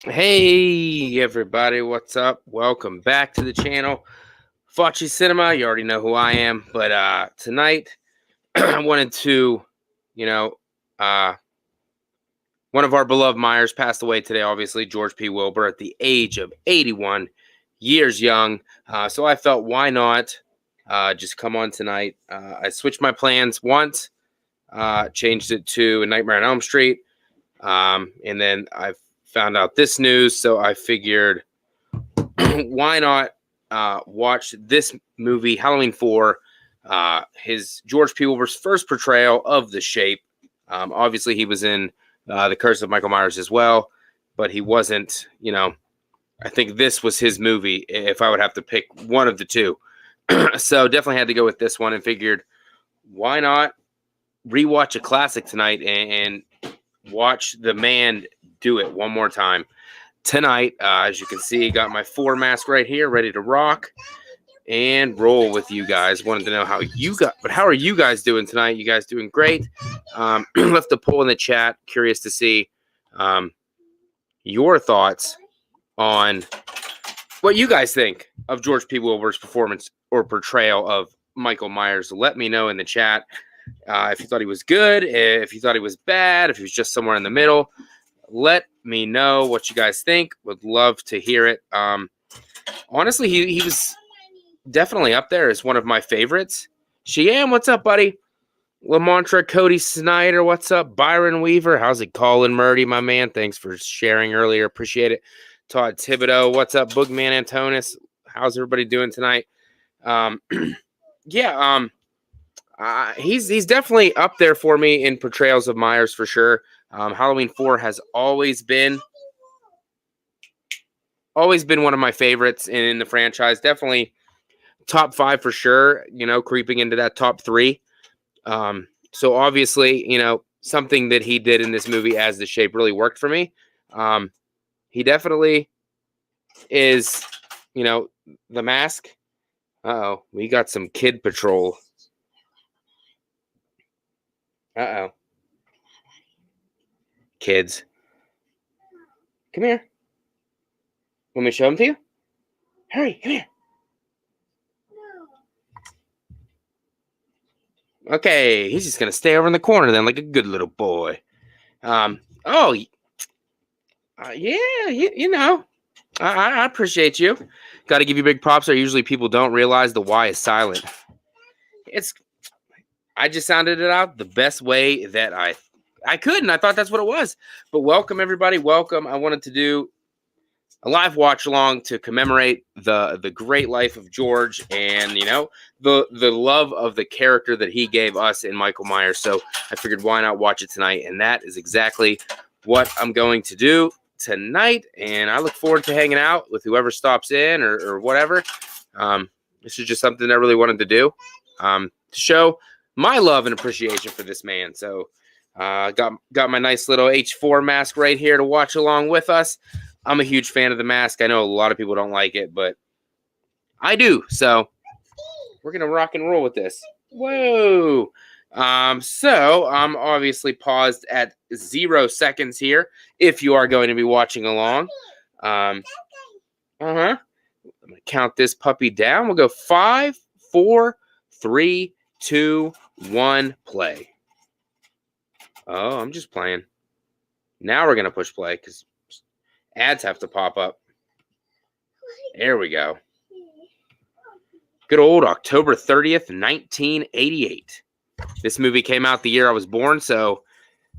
Hey everybody, what's up? Welcome back to the channel. FACCI'S Cinema, you already know who I am, but tonight I wanted to, you know, uh one of our beloved Myers passed away today, obviously, George P. Wilbur at the age of 81 years young. So I felt why not just come on tonight. I switched my plans once, changed it to A Nightmare on Elm Street. And then I found out this news, so I figured why not watch this movie, Halloween 4, his George P. Wilbur's first portrayal of the Shape. Obviously, he was in The Curse of Michael Myers as well, but he wasn't, I think this was his movie if I would have to pick one of the two. So definitely had to go with this one and figured why not rewatch a classic tonight and watch the man do it one more time. Tonight, as you can see, got my 4 mask right here, ready to rock and roll with you guys. Wanted to know how are you guys doing tonight? You guys doing great? Left a poll in the chat. Curious to see your thoughts on what you guys think of George P. Wilbur's performance or portrayal of Michael Myers. Let me know in the chat if you thought he was good, if you thought he was bad, if he was just somewhere in the middle. Let me know what you guys think. Would love to hear it. Honestly, he was definitely up there as one of my favorites. Sheam, what's up, buddy? Lamontra, Cody Snyder, what's up? Byron Weaver, how's it? Colin Murdy, my man. Thanks for sharing earlier. Appreciate it. Todd Thibodeau, what's up? Boogman Antonis, how's everybody doing tonight? He's definitely up there for me in portrayals of Myers for sure. Halloween 4 has always been one of my favorites in the franchise. Definitely top 5 for sure, creeping into that top 3. So obviously, something that he did in this movie as the Shape really worked for me. He definitely is, the mask. Uh-oh, we got some kid patrol. Uh-oh. Kids. Come here. Want me to show them to you? Hurry, come here. Okay, he's just going to stay over in the corner then like a good little boy. Yeah, I appreciate you. Got to give you big props. Usually people don't realize the Y is silent. I just sounded it out the best way that I could, and I thought that's what it was. But welcome, everybody. Welcome. I wanted to do a live watch along to commemorate the great life of George and, the love of the character that he gave us in Michael Myers. So I figured why not watch it tonight? And that is exactly what I'm going to do tonight. And I look forward to hanging out with whoever stops in or whatever. This is just something I really wanted to do to show my love and appreciation for this man. So got my nice little H4 mask right here to watch along with us. I'm a huge fan of the mask. I know a lot of people don't like it, but I do. So we're going to rock and roll with this. Whoa. So I'm obviously paused at 0 seconds here if you are going to be watching along. I'm going to count this puppy down. We'll go 5, 4, 3, 2, 1, play. Oh, I'm just playing. Now we're going to push play because ads have to pop up. There we go. Good old October 30th, 1988. This movie came out the year I was born, so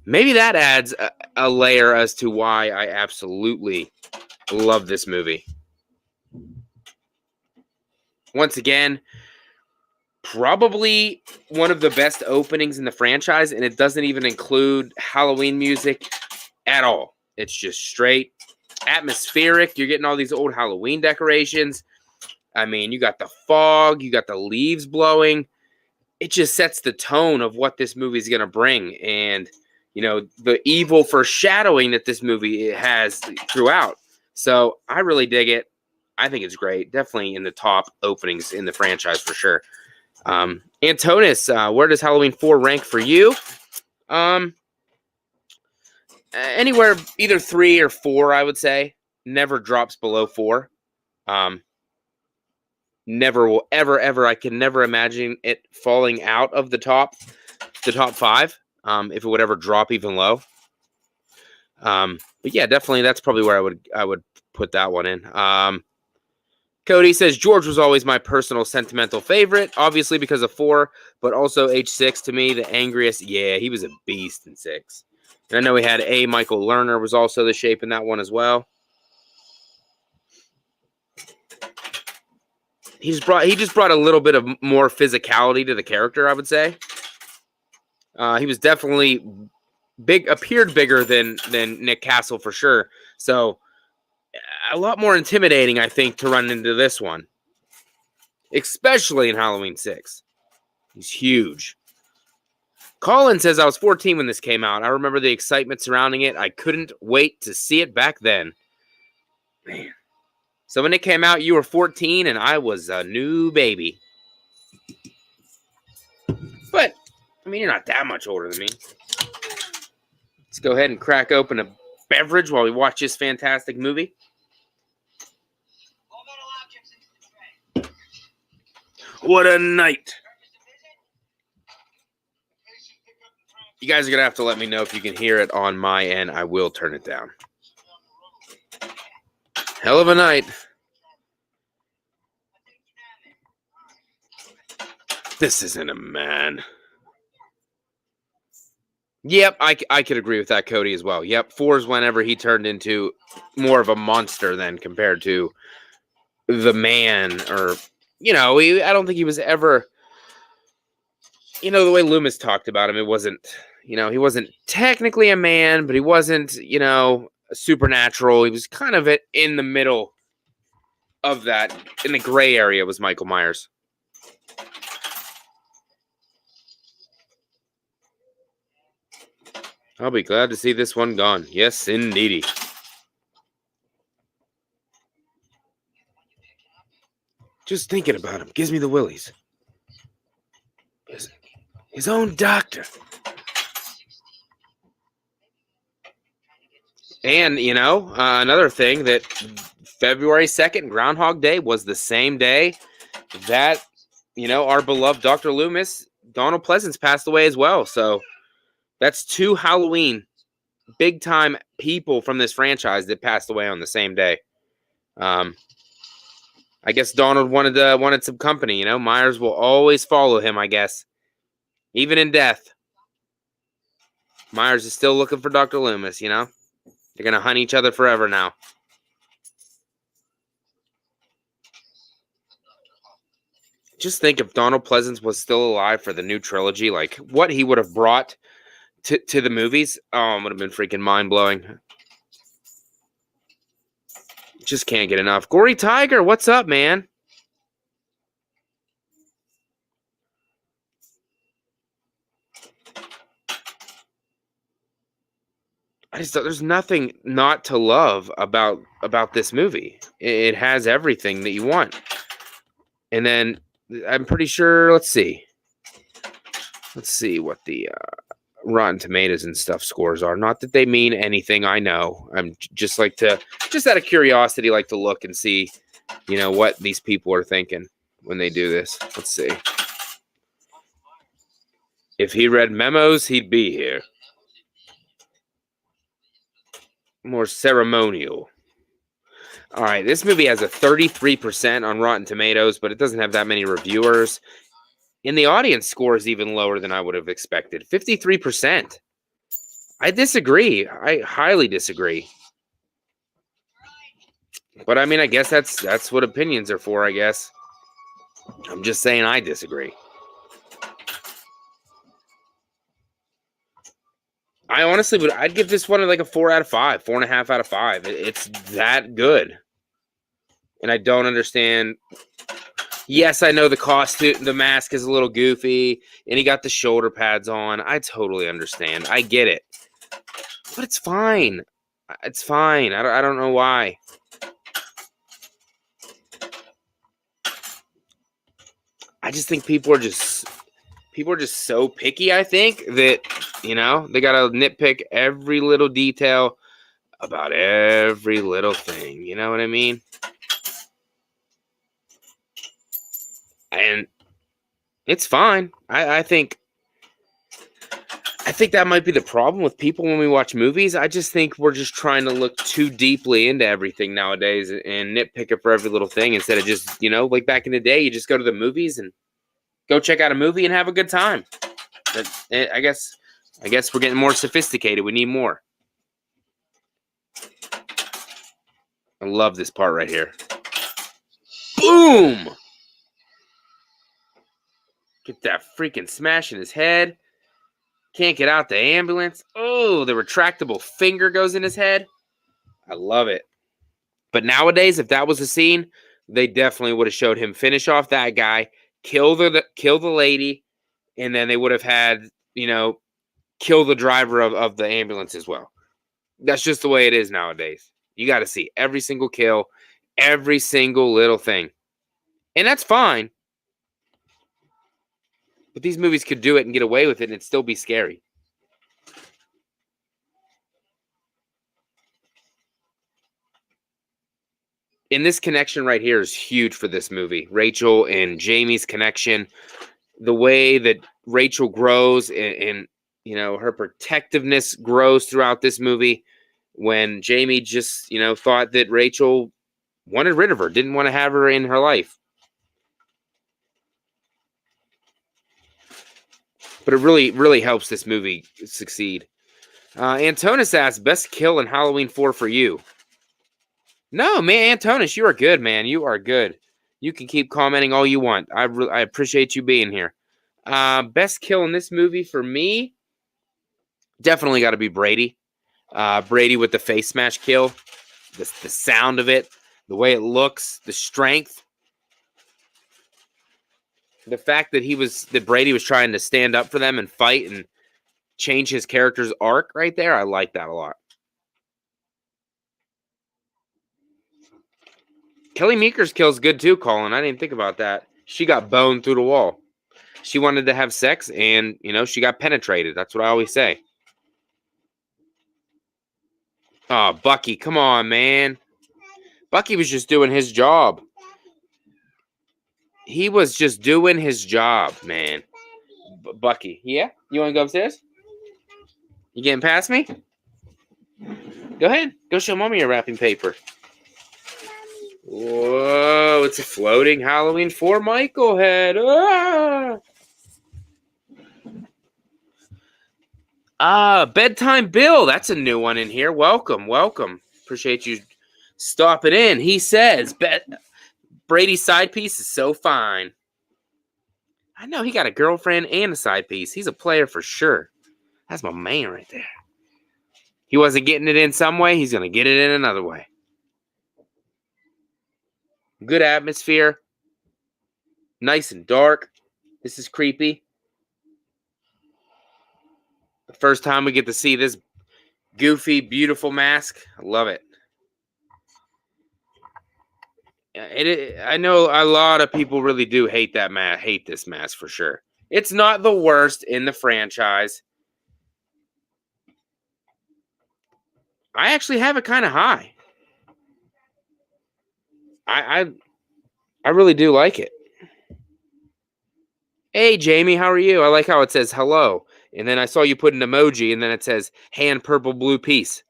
maybe that adds a layer as to why I absolutely love this movie. Once again, probably one of the best openings in the franchise, and it doesn't even include Halloween music at all. It's just straight atmospheric. You're getting all these old Halloween decorations. I mean, you got the fog, you got the leaves blowing. It just sets the tone of what this movie is going to bring, and the evil foreshadowing that this movie has throughout. So I really dig it. I think it's great. Definitely in the top openings in the franchise for sure. Antonis, where does Halloween 4 rank for you? anywhere either 3 or 4, I would say. Never drops below 4. Never will ever. I can never imagine it falling out of the top 5. If it would ever drop even low. But yeah, definitely that's probably where I would put that one in. Cody says George was always my personal sentimental favorite, obviously because of 4, but also age 6 to me, the angriest. Yeah, he was a beast in 6. And I know we had Michael Lerner was also the shape in that one as well. He just brought a little bit of more physicality to the character, I would say. He was definitely appeared bigger than Nick Castle for sure. So a lot more intimidating, I think, to run into this one, especially in Halloween 6. He's huge. Colin says, I was 14 when this came out. I remember the excitement surrounding it. I couldn't wait to see it back then. Man. So when it came out, you were 14 and I was a new baby. But, I mean, you're not that much older than me. Let's go ahead and crack open a beverage while we watch this fantastic movie. What a night. You guys are going to have to let me know if you can hear it on my end. I will turn it down. Hell of a night. This isn't a man. Yep, I could agree with that, Cody, as well. Yep, 4 is whenever he turned into more of a monster than compared to the man. Or, I don't think he was ever, the way Loomis talked about him, it wasn't, he wasn't technically a man, but he wasn't, supernatural. He was kind of in the middle of that. In the gray area was Michael Myers. I'll be glad to see this one gone. Yes, indeedy. Just thinking about him gives me the willies. His own doctor. And, another thing that February 2nd, Groundhog Day, was the same day that, our beloved Dr. Loomis, Donald Pleasance, passed away as well. So that's 2 Halloween big-time people from this franchise that passed away on the same day. I guess Donald wanted some company, Myers will always follow him, I guess. Even in death. Myers is still looking for Dr. Loomis, They're going to hunt each other forever now. Just think if Donald Pleasance was still alive for the new trilogy, like what he would have brought to the movies. Oh, it would have been freaking mind-blowing. Just can't get enough. Gory Tiger, what's up, man? There's nothing not to love about this movie. It has everything that you want. And then I'm pretty sure, let's see what the Rotten Tomatoes and stuff scores are. Not that they mean anything, I know. I'm just out of curiosity, like to look and see, what these people are thinking when they do this. Let's see. If he read memos, he'd be here. More ceremonial. All right, this movie has a 33% on Rotten Tomatoes, but it doesn't have that many reviewers. And the audience score is even lower than I would have expected. 53%. I disagree. I highly disagree. But I mean, I guess that's what opinions are for, I guess. I'm just saying I disagree. I honestly I'd give this one like a 4 out of 5, 4.5 out of 5. It's that good. And I don't understand. Yes, I know the mask is a little goofy, and he got the shoulder pads on. I totally understand. I get it. But it's fine. It's fine. I don't know why. I just think people are just people are just so picky, I think, that, they got to nitpick every little detail about every little thing. You know what I mean? And it's fine. I think that might be the problem with people when we watch movies. I just think we're just trying to look too deeply into everything nowadays and nitpick it for every little thing instead of just, like back in the day, you just go to the movies and go check out a movie and have a good time. But I guess we're getting more sophisticated. We need more. I love this part right here. Boom! Get that freaking smash in his head. Can't get out the ambulance. Oh, the retractable finger goes in his head. I love it. But nowadays, if that was a scene, they definitely would have showed him finish off that guy, kill the lady, and then they would have had, kill the driver of the ambulance as well. That's just the way it is nowadays. You got to see every single kill, every single little thing. And that's fine. But these movies could do it and get away with it and it'd still be scary. And this connection right here is huge for this movie. Rachel and Jamie's connection. The way that Rachel grows and her protectiveness grows throughout this movie. When Jamie just, thought that Rachel wanted rid of her, didn't want to have her in her life. But it really, really helps this movie succeed. Antonis asks, best kill in Halloween 4 for you. No, man, Antonis, you are good, man. You are good. You can keep commenting all you want. I appreciate you being here. Best kill in this movie for me, definitely got to be Brady. Brady with the face smash kill. The sound of it, the way it looks, the strength. The fact that Brady was trying to stand up for them and fight and change his character's arc right there, I like that a lot. Kelly Meeker's kill's good too, Colin. I didn't think about that. She got boned through the wall. She wanted to have sex and, she got penetrated. That's what I always say. Oh, Bucky, come on, man. Bucky was just doing his job. He was just doing his job, man. Bucky, yeah? You want to go upstairs? You getting past me? Go ahead. Go show Mommy your wrapping paper. Whoa, it's a floating Halloween 4 Michael head. Bedtime Bill. That's a new one in here. Welcome. Appreciate you stopping in. He says, Brady's side piece is so fine. I know he got a girlfriend and a side piece. He's a player for sure. That's my man right there. He wasn't getting it in some way. He's going to get it in another way. Good atmosphere. Nice and dark. This is creepy. The first time we get to see this goofy, beautiful mask. I love it. I know a lot of people really do hate that mask. Hate this mask for sure. It's not the worst in the franchise. I actually have it kind of high. I really do like it. Hey, Jamie, how are you? I like how it says hello. And then I saw you put an emoji, and then it says hand purple blue piece.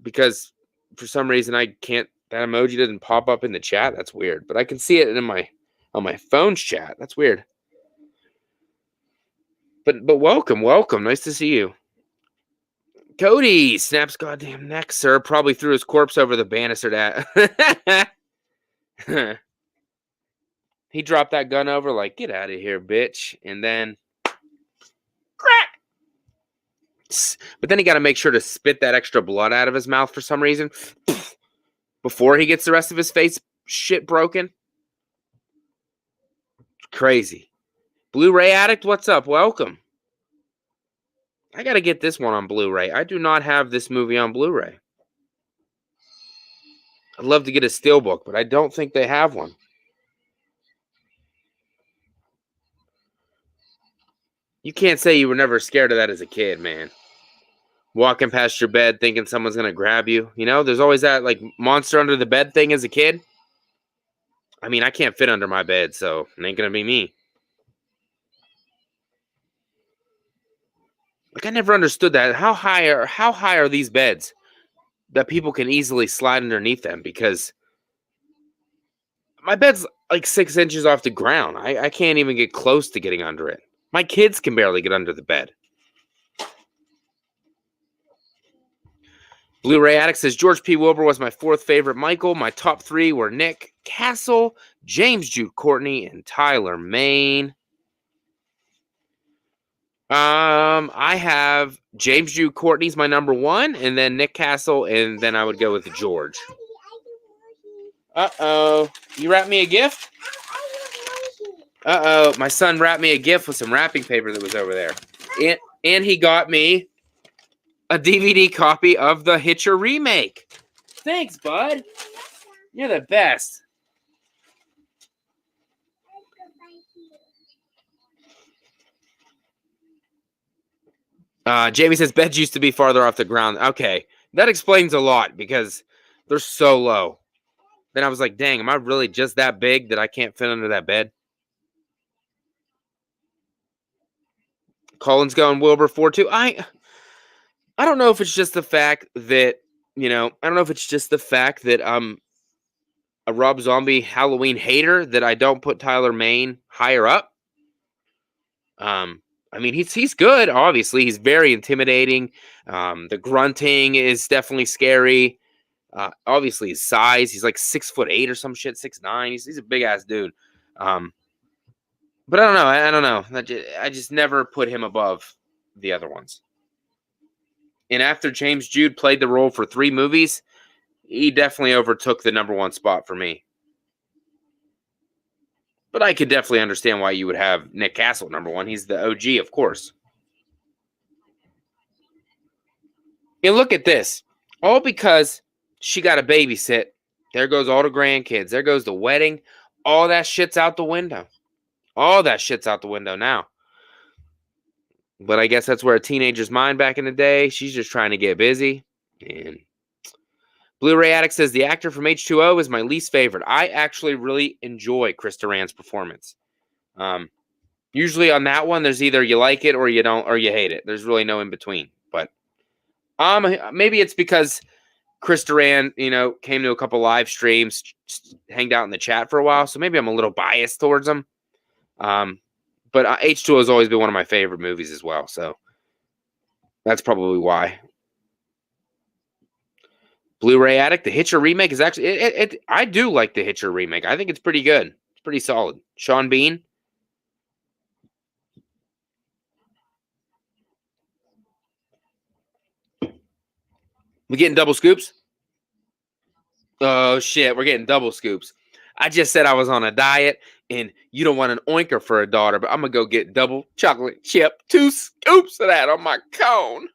Because for some reason that emoji doesn't pop up in the chat. That's weird. But I can see it on my phone's chat. That's weird. But welcome. Nice to see you. Cody snaps goddamn neck, sir. Probably threw his corpse over the banister. He dropped that gun over like, get out of here, bitch. And then crack. But then he got to make sure to spit that extra blood out of his mouth for some reason before he gets the rest of his face shit broken. Crazy. Blu-ray addict, what's up? Welcome. I got to get this one on Blu-ray. I do not have this movie on Blu-ray. I'd love to get a steelbook, but I don't think they have one. You can't say you were never scared of that as a kid, man. Walking past your bed thinking someone's going to grab you. You know, there's always that, like, monster under the bed thing as a kid. I mean, I can't fit under my bed, so it ain't going to be me. Like, I never understood that. How high are these beds that people can easily slide underneath them? Because my bed's like 6 inches off the ground. I can't even get close to getting under it. My kids can barely get under the bed. Blu-ray Addict says, George P. Wilbur was my 4th favorite Michael. My top 3 were Nick Castle, James Jude Courtney, and Tyler Mane. I have James Jude Courtney's my number 1, and then Nick Castle, and then I would go with George. Uh-oh. You wrapped me a gift? Uh-oh. My son wrapped me a gift with some wrapping paper that was over there. And he got me a DVD copy of the Hitcher remake. Thanks, bud. You're the best. Jamie says beds used to be farther off the ground. Okay, that explains a lot because they're so low. Then I was like, dang, am I really just that big that I can't fit under that bed? Colin's going Wilbur 4-2. I don't know if it's just the fact that, I'm a Rob Zombie Halloween hater that I don't put Tyler Mane higher up. I mean, he's good, obviously. He's very intimidating. The grunting is definitely scary. Obviously, his size. He's like 6'8" or some shit, 6'9". He's a big-ass dude. But I don't know. I just never put him above the other ones. And after James Jude played the role for 3 movies, he definitely overtook the number 1 spot for me. But I could definitely understand why you would have Nick Castle number 1. He's the OG, of course. And look at this. All because she got a babysit. There goes all the grandkids. There goes the wedding. All that shit's out the window. All that shit's out the window now. But I guess that's where a teenager's mind back in the day. She's just trying to get busy. And Blu-ray Addict says, the actor from H2O is my least favorite. I actually really enjoy Chris Duran's performance. Usually on that one, there's either you like it or you don't, or you hate it. There's really no in between. But maybe it's because Chris Duran, came to a couple live streams, just hanged out in the chat for a while. So maybe I'm a little biased towards him. But H2O has always been one of my favorite movies as well. So that's probably why. Blu-ray Addict, the Hitcher remake is actually... I do like the Hitcher remake. I think it's pretty good. It's pretty solid. Sean Bean. We getting double scoops? Oh, shit. We're getting double scoops. I just said I was on a diet, and you don't want an oinker for a daughter, but I'm going to go get double chocolate chip. 2 scoops of that on my cone.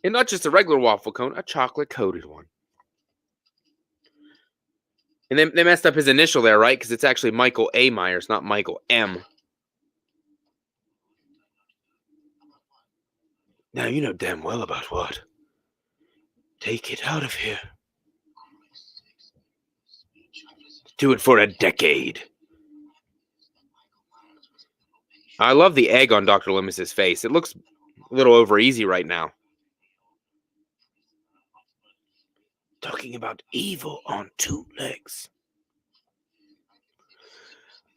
And not just a regular waffle cone, a chocolate-coated one. And they messed up his initial there, right? Because it's actually Michael A. Myers, not Michael M. Now you know damn well about what. Take it out of here. Do it for a decade. I love the egg on Dr. Loomis's face. It looks a little over easy right now. Talking about evil on 2 legs.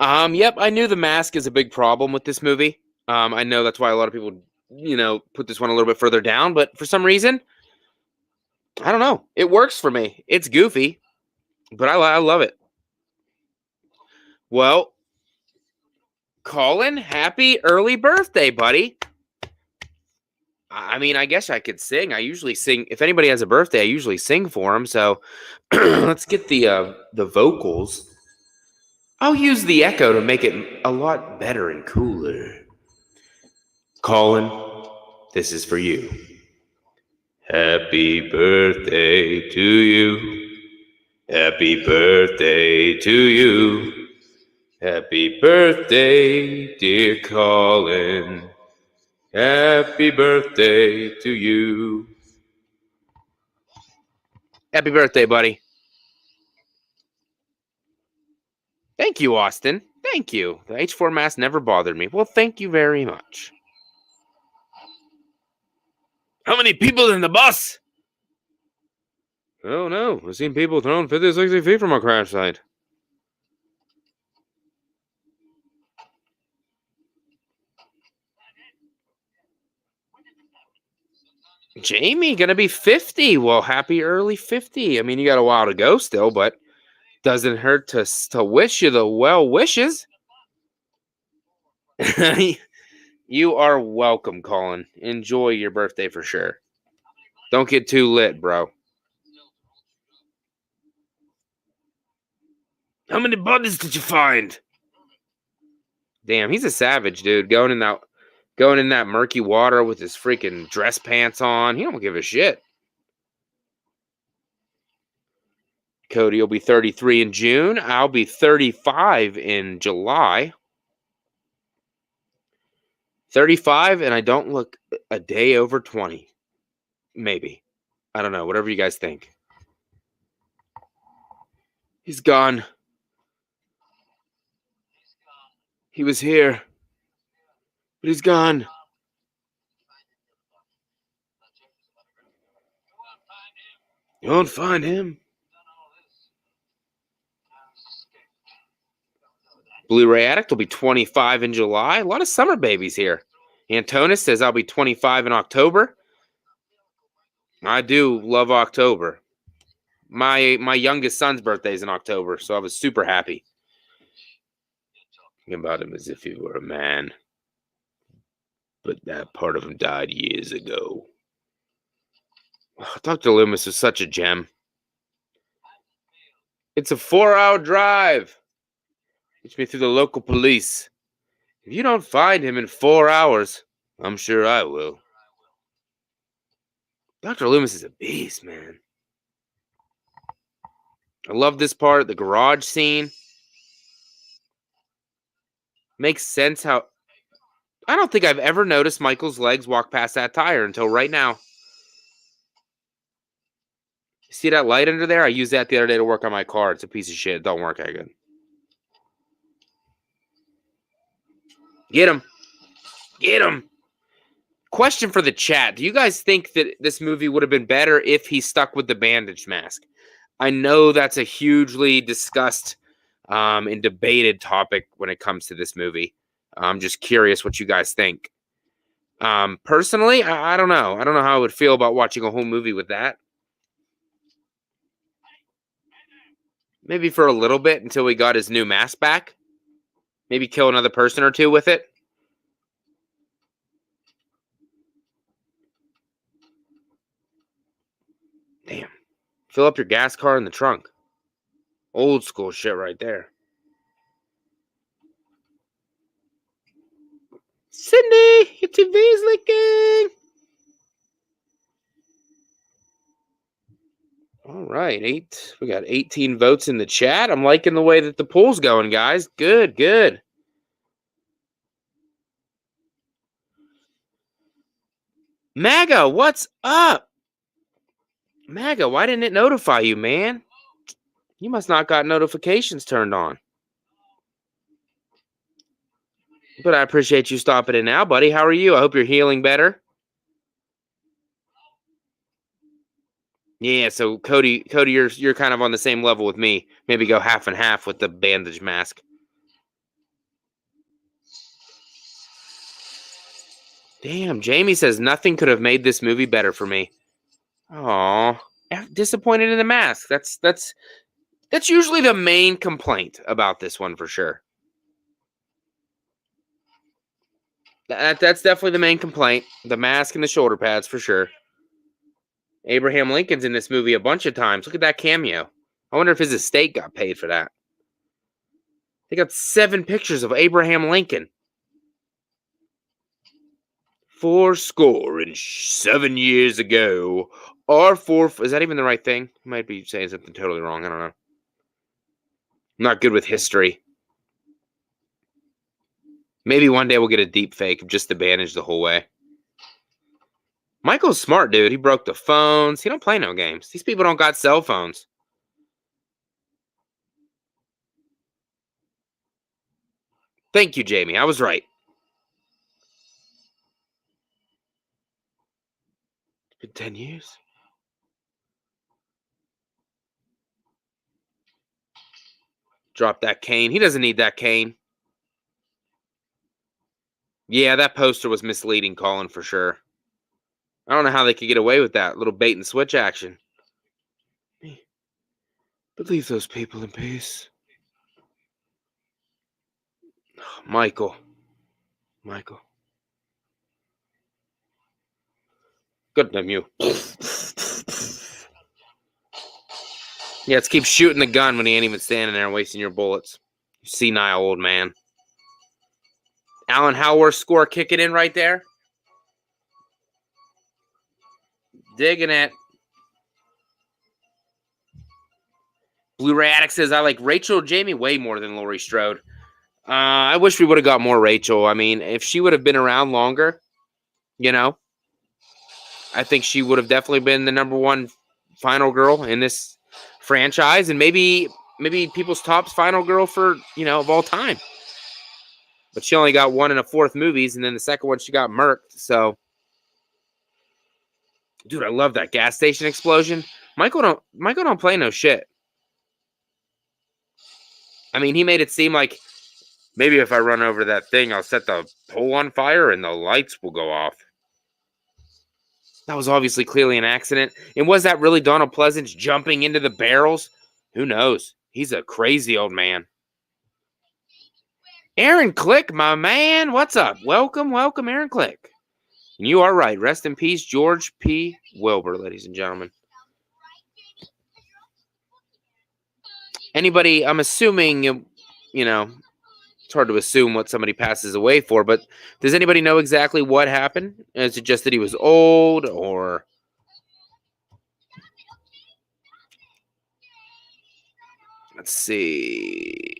Yep, I knew The Mask is a big problem with this movie. I know that's why a lot of people, put this one a little bit further down, but for some reason, I don't know. It works for me. It's goofy, but I love it. Well, Colin, happy early birthday, buddy. I mean, I guess I could sing. I usually sing. If anybody has a birthday, I usually sing for them. So let's get the vocals. I'll use the echo to make it a lot better and cooler. Colin, this is for you. Happy birthday to you. Happy birthday to you. Happy birthday, dear Colin. Happy birthday to you. Happy birthday, buddy. Thank you, Austin. Thank you. The H4 mask never bothered me. Well, thank you very much. How many people in the bus? Oh, no. I've seen people thrown 50, 60 feet from a crash site. Jamie, gonna be 50. Well, happy early 50. I mean, you got a while to go still, but doesn't hurt to wish you the well wishes. You are welcome, Colin. Enjoy your birthday for sure. Don't get too lit, bro. How many buttons did you find? Damn, he's a savage, dude. Going in that murky water with his freaking dress pants on. He don't give a shit. Cody will be 33 in June. I'll be 35 in July. 35, and I don't look a day over 20. Maybe. I don't know. Whatever you guys think. He's gone. He was here. But he's gone. You won't find him. Blu-ray Addict will be 25 in July. A lot of summer babies here. Antonis says I'll be 25 in October. I do love October. My youngest son's birthday is in October, so I was super happy. Thinking about him as if he were a man. But that part of him died years ago. Dr. Loomis is such a gem. It's a 4-hour drive. Reach me through the local police. If you don't find him in 4 hours, I'm sure I will. Dr. Loomis is a beast, man. I love this part, the garage scene. Makes sense how... I don't think I've ever noticed Michael's legs walk past that tire until right now. See that light under there? I used that the other day to work on my car. It's a piece of shit. It don't work that good. Get him. Get him. Question for the chat. Do you guys think that this movie would have been better if he stuck with the bandage mask? I know that's a hugely discussed and debated topic when it comes to this movie. I'm just curious what you guys think. Personally, I don't know. I don't know how I would feel about watching a whole movie with that. Maybe for a little bit until we got his new mask back. Maybe kill another person or two with it. Damn. Fill up your gas car in the trunk. Old school shit right there. Cindy, your TV's leaking. All right, we got 18 votes in the chat. I'm liking the way that the poll's going, guys. Good, good. MAGA, what's up? MAGA, why didn't it notify you, man? You must not got notifications turned on. But I appreciate you stopping in now, buddy. How are you? I hope you're healing better. Yeah, so Cody, you're kind of on the same level with me. Maybe go half and half with the bandage mask. Damn, Jamie says nothing could have made this movie better for me. Aw, disappointed in the mask. That's usually the main complaint about this one for sure. That's definitely the main complaint. The mask and the shoulder pads for sure. Abraham Lincoln's in this movie a bunch of times. Look at that cameo. I wonder if his estate got paid for that. They got 7 pictures of Abraham Lincoln. 7 years ago. Is that even the right thing? I might be saying something totally wrong. I don't know. I'm not good with history. Maybe one day we'll get a deep fake of just the bandage the whole way. Michael's smart, dude. He broke the phones. He don't play no games. These people don't got cell phones. Thank you, Jamie. I was right. It's been 10 years. Drop that cane. He doesn't need that cane. Yeah, that poster was misleading, Colin, for sure. I don't know how they could get away with that little bait and switch action. But leave those people in peace. Michael. Good damn you. Yeah, let's keep shooting the gun when he ain't even standing there and wasting your bullets. You senile old man. Alan Howarth score kicking in right there. Digging it. Blu-ray Addict says, I like Rachel Jamie way more than Laurie Strode. I wish we would have got more Rachel. I mean, if she would have been around longer, you know, I think she would have definitely been the number one final girl in this franchise, and maybe people's top's final girl for, you know, of all time. But she only got 1 in 4 movies, and then the second one she got murked. So, dude, I love that gas station explosion. Michael don't play no shit. I mean, he made it seem like maybe if I run over that thing, I'll set the pole on fire and the lights will go off. That was obviously clearly an accident. And was that really Donald Pleasance jumping into the barrels? Who knows? He's a crazy old man. Aaron Click, my man. What's up? Welcome, Aaron Click. And you are right. Rest in peace, George P. Wilbur, ladies and gentlemen. Anybody, I'm assuming, you know, it's hard to assume what somebody passes away for, but does anybody know exactly what happened? Is it just that he was old, or... Let's see.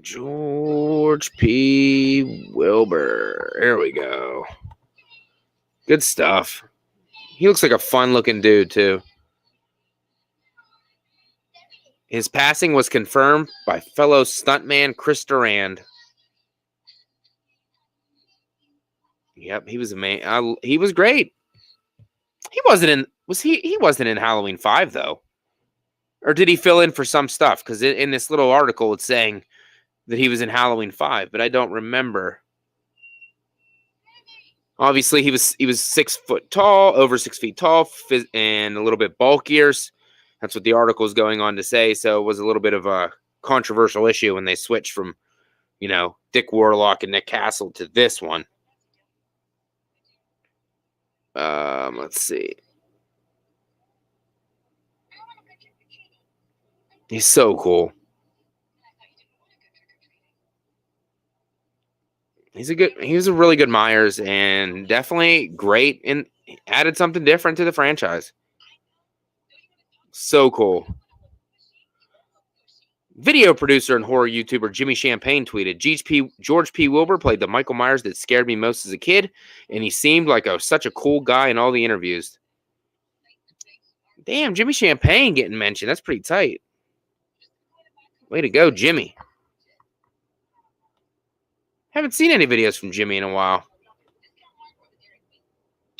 George P. Wilbur. There we go. Good stuff. He looks like a fun-looking dude, too. His passing was confirmed by fellow stuntman Chris Durand. Yep, he was a man. He was great. He wasn't in Halloween 5 though. Or did he fill in for some stuff? Because in this little article it's saying that he was in Halloween 5, but I don't remember. Obviously, he was 6 foot tall, over 6 feet tall, and a little bit bulkier. That's what the article is going on to say. So it was a little bit of a controversial issue when they switched from, you know, Dick Warlock and Nick Castle to this one. Let's see. He's so cool. He was a really good Myers, and definitely great, and added something different to the franchise. So cool. Video producer and horror YouTuber Jimmy Champagne tweeted, George P. Wilbur played the Michael Myers that scared me most as a kid, and he seemed like such a cool guy in all the interviews. Damn, Jimmy Champagne getting mentioned. That's pretty tight. Way to go, Jimmy. Haven't seen any videos from Jimmy in a while.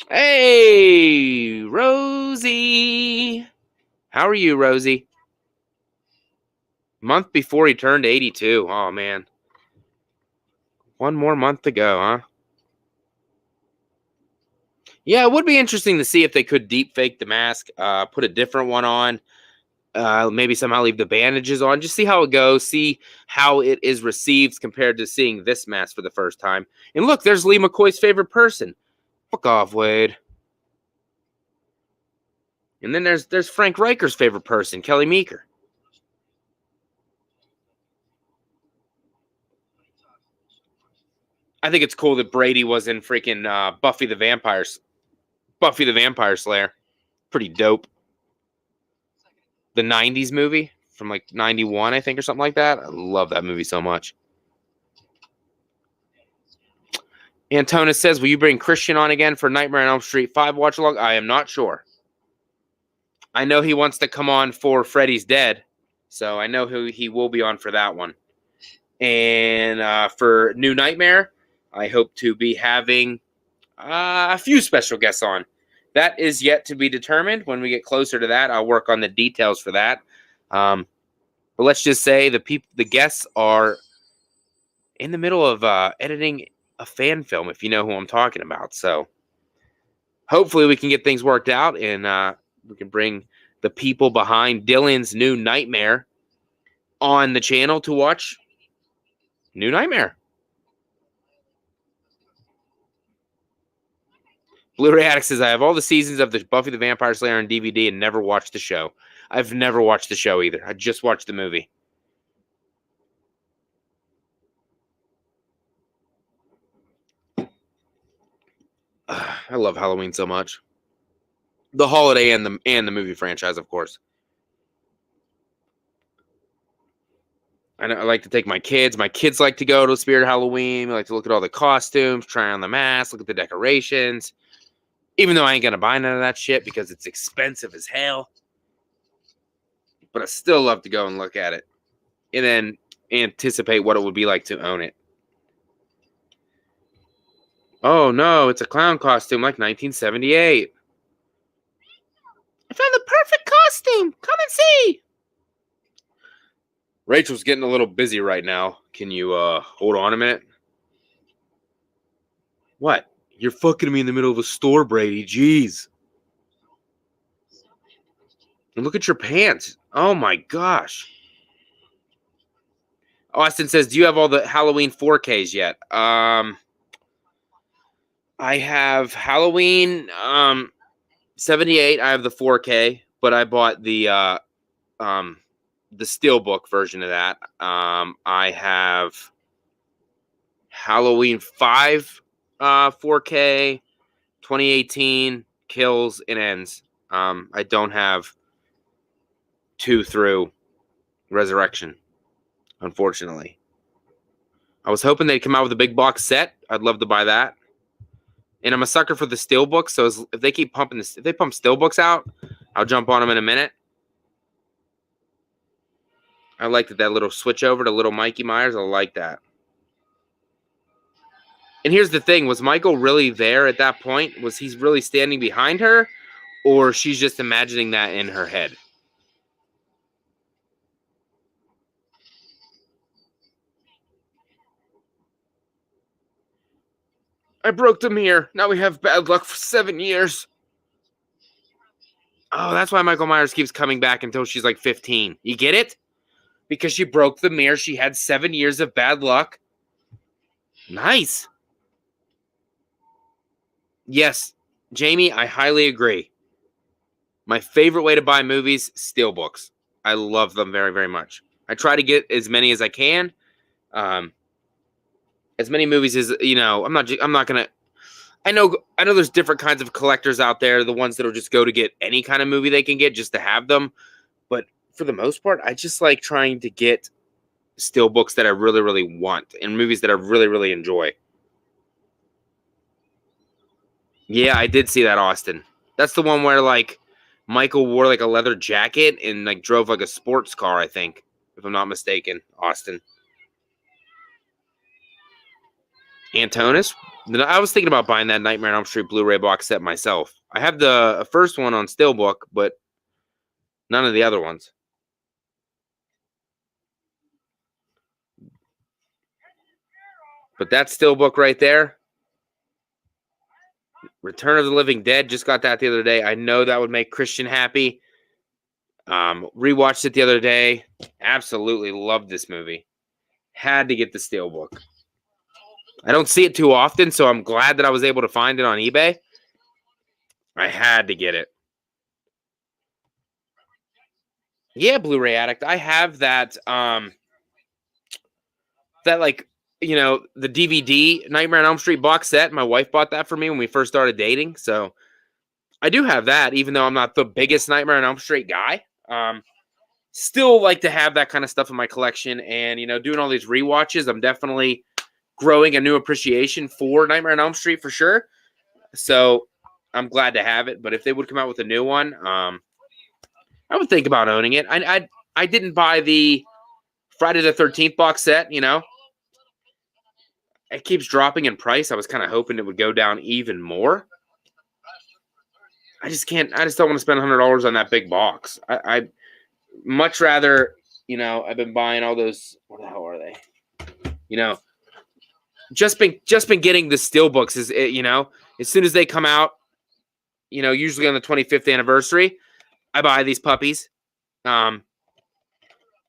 Hey, Rosie. How are you, Rosie? Month before he turned 82. Oh, man. 1 more month to go, huh? Yeah, it would be interesting to see if they could deep fake the mask, put a different one on, maybe somehow leave the bandages on, just see how it goes, see how it is received compared to seeing this mask for the first time. And look, there's Lee McCoy's favorite person. Fuck off, Wade. And then there's Frank Riker's favorite person, Kelly Meeker. I think it's cool that Brady was in freaking Buffy the Vampire Slayer. Pretty dope. The 90s movie from like 91, I think, or something like that. I love that movie so much. Antonis says, will you bring Christian on again for Nightmare on Elm Street 5 watch along? I am not sure. I know he wants to come on for Freddy's Dead, so I know he will be on for that one. And for New Nightmare, I hope to be having a few special guests on. That is yet to be determined. When we get closer to that, I'll work on the details for that. But let's just say the guests are in the middle of editing a fan film, if you know who I'm talking about. So hopefully we can get things worked out, and we can bring the people behind Dylan's New Nightmare on the channel to watch New Nightmare. Blu-ray Addict says, I have all the seasons of the Buffy the Vampire Slayer on DVD and never watched the show. I've never watched the show either. I just watched the movie. I love Halloween so much. The holiday and the movie franchise, of course. I like to take my kids. My kids like to go to Spirit Halloween. We like to look at all the costumes, try on the masks, look at the decorations. Even though I ain't going to buy none of that shit because it's expensive as hell. But I still love to go and look at it. And then anticipate what it would be like to own it. Oh, no, it's a clown costume like 1978. I found the perfect costume. Come and see. Rachel's getting a little busy right now. Can you hold on a minute? What? You're fucking me in the middle of a store, Brady. Jeez. And look at your pants. Oh, my gosh. Austin says, do you have all the Halloween 4Ks yet? I have Halloween 78. I have the 4K, but I bought the Steelbook version of that. I have Halloween 5 4K, 2018, Kills and Ends. I don't have 2 through Resurrection, unfortunately. I was hoping they'd come out with a big box set. I'd love to buy that. And I'm a sucker for the Steelbook, so if they keep pumping this, if they pump Steelbooks out, I'll jump on them in a minute. I like that little switch over to little Mikey Myers. I like that. And here's the thing. Was Michael really there at that point? Was he really standing behind her? Or she's just imagining that in her head? I broke the mirror. Now we have bad luck for 7 years. Oh, that's why Michael Myers keeps coming back until she's like 15. You get it? Because she broke the mirror. She had 7 years of bad luck. Nice. Yes, Jamie, I highly agree. My favorite way to buy movies, Steelbooks. I love them very, very much. I try to get as many as I can. As many movies as, I'm not going to. I know there's different kinds of collectors out there, the ones that'll just go to get any kind of movie they can get just to have them. But for the most part, I just like trying to get Steelbooks that I really, really want and movies that I really, really enjoy. Yeah, I did see that, Austin. That's the one where, like, Michael wore, like, a leather jacket and, like, drove, like, a sports car, I think, if I'm not mistaken, Austin. Antonis? I was thinking about buying that Nightmare on Elm Street Blu-ray box set myself. I have the first one on Steelbook, but none of the other ones. But that Steelbook right there, Return of the Living Dead, just got that the other day. I know that would make Christian happy. Rewatched it the other day. Absolutely loved this movie. Had to get the Steelbook. I don't see it too often, so I'm glad that I was able to find it on eBay. I had to get it. Yeah, Blu-ray Addict. I have that, like, the DVD Nightmare on Elm Street box set. My wife bought that for me when we first started dating, so I do have that, even though I'm not the biggest Nightmare on Elm Street guy. Still like to have that kind of stuff in my collection, and, doing all these rewatches, I'm definitely growing a new appreciation for Nightmare on Elm Street for sure. So I'm glad to have it. But if they would come out with a new one, I would think about owning it. I didn't buy the Friday the 13th box set, you know. It keeps dropping in price. I was kind of hoping it would go down even more. I just don't want to spend $100 on that big box. I much rather, you know, I've been buying all those. What the hell are they? You know, just been getting the steelbooks. You know, as soon as they come out, you know, usually on the 25th anniversary, I buy these puppies. They're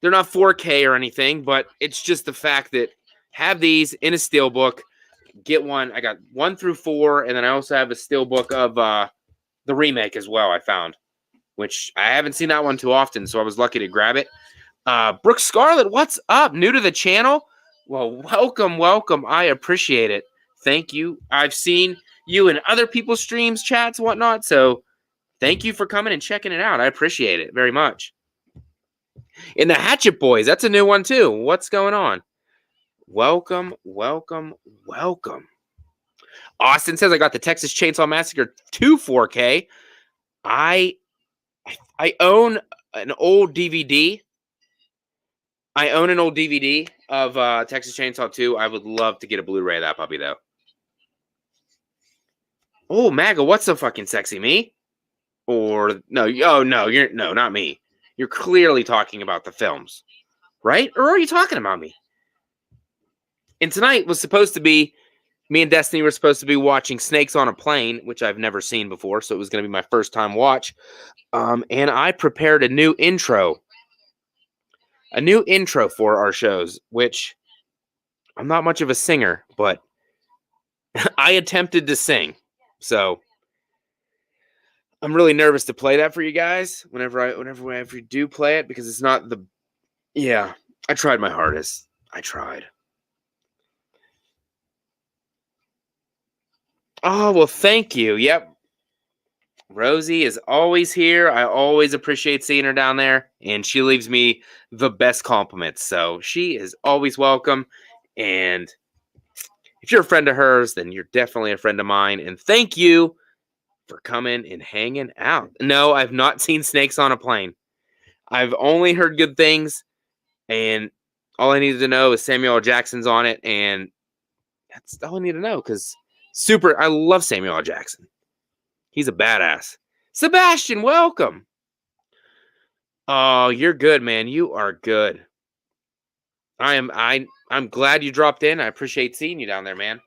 not 4K or anything, but it's just the fact that have these in a steelbook. Get one. I got 1 through 4, and then I also have a steelbook of the remake as well. I found, which I haven't seen that one too often, so I was lucky to grab it. Brooke Scarlett, what's up? New to the channel? Well, welcome. I appreciate it. Thank you. I've seen you in other people's streams, chats, whatnot, so thank you for coming and checking it out. I appreciate it very much. And the Hatchet Boys, that's a new one too. What's going on? Welcome. Austin says I got the Texas Chainsaw Massacre 2 4K. I own an old DVD. Of Texas Chainsaw 2. I would love to get a Blu-ray of that puppy though. Oh, MAGA, what's so fucking sexy, me? Or no, no, not me. You're clearly talking about the films, right? Or are you talking about me? And tonight was supposed to be, me and Destiny were supposed to be watching Snakes on a Plane, which I've never seen before, so it was going to be my first time watch. And I prepared a new intro for our shows, which I'm not much of a singer, but I attempted to sing. So I'm really nervous to play that for you guys whenever I do play it, because it's not the, yeah, I tried my hardest. I tried. Oh, well, thank you. Yep. Rosie is always here. I always appreciate seeing her down there, and she leaves me the best compliments. So she is always welcome. And if you're a friend of hers, then you're definitely a friend of mine. And thank you for coming and hanging out. No, I've not seen Snakes on a Plane. I've only heard good things, and all I needed to know is Samuel L. Jackson's on it, and that's all I need to know, because I love Samuel L. Jackson. He's a badass. Sebastian, welcome. Oh, you're good, man. You are good. I'm glad you dropped in. I appreciate seeing you down there, man.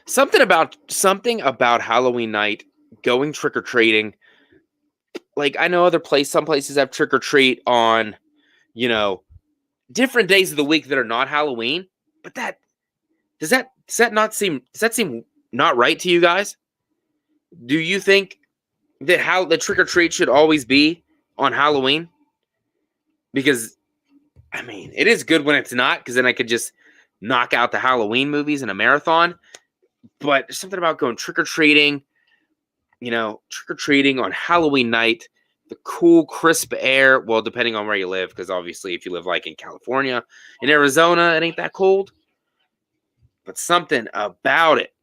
Something about Halloween night, going trick-or-treating. Like, I know some places have trick-or-treat on, you know, different days of the week that are not Halloween, but does that seem not right to you guys? Do you think that the trick-or-treat should always be on Halloween? Because, I mean, it is good when it's not, because then I could just knock out the Halloween movies in a marathon. But there's something about going trick-or-treating, you know, trick-or-treating on Halloween night, the cool, crisp air. Well, depending on where you live, because obviously if you live like in California, in Arizona, it ain't that cold. But something about it.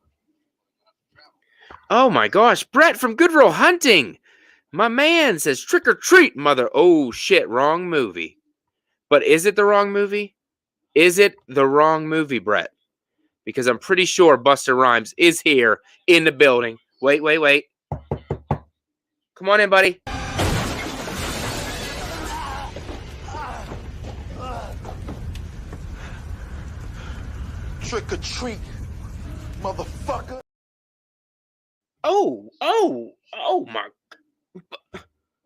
Oh my gosh, Brett from Goodwill Hunting. My man says trick or treat, mother. Oh shit, wrong movie. But is it the wrong movie? Is it the wrong movie, Brett? Because I'm pretty sure Busta Rhymes is here in the building. Wait. Come on in, buddy. Trick or treat, motherfucker. Oh my.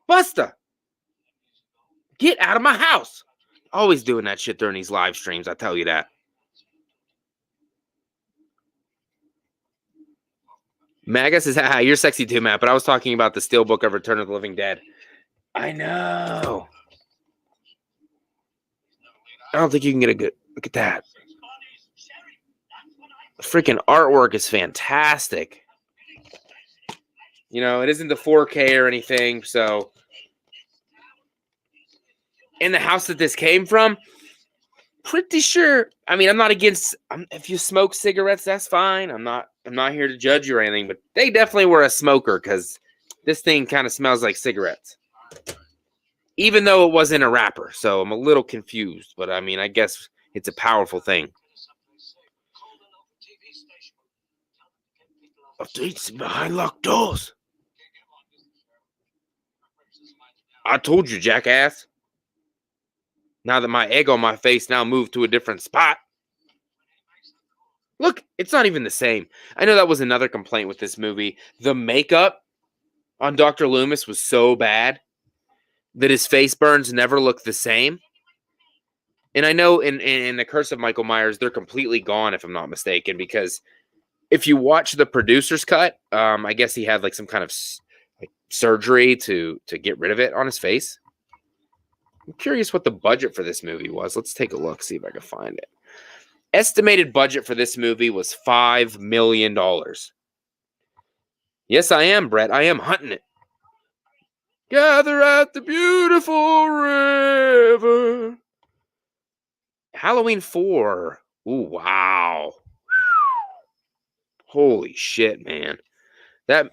Busta. Get out of my house. Always doing that shit during these live streams, I tell you that. Maga says, haha, you're sexy too, Matt, but I was talking about the Steelbook of Return of the Living Dead. I know. I don't think you can get a good look at that. The freaking artwork is fantastic. You know, it isn't the 4K or anything, so in the house that this came from, pretty sure. I mean, I'm not against. If you smoke cigarettes, that's fine. I'm not here to judge you or anything. But they definitely were a smoker because this thing kind of smells like cigarettes. Even though it wasn't a wrapper, so I'm a little confused. But I mean, I guess it's a powerful thing. Updates behind locked doors. I told you, jackass. Now that my egg on my face now moved to a different spot. Look, it's not even the same. I know that was another complaint with this movie. The makeup on Dr. Loomis was so bad that his face burns never look the same. And I know in The Curse of Michael Myers, they're completely gone, if I'm not mistaken, because if you watch the producer's cut, I guess he had like some kind of like surgery to get rid of it on his face. I'm curious what the budget for this movie was. Let's take a look, see if I can find it. Estimated budget for this movie was $5 million. Yes, I am, Brett. I am hunting it. Gather at the beautiful river. Halloween 4. Ooh, wow. Holy shit, man. That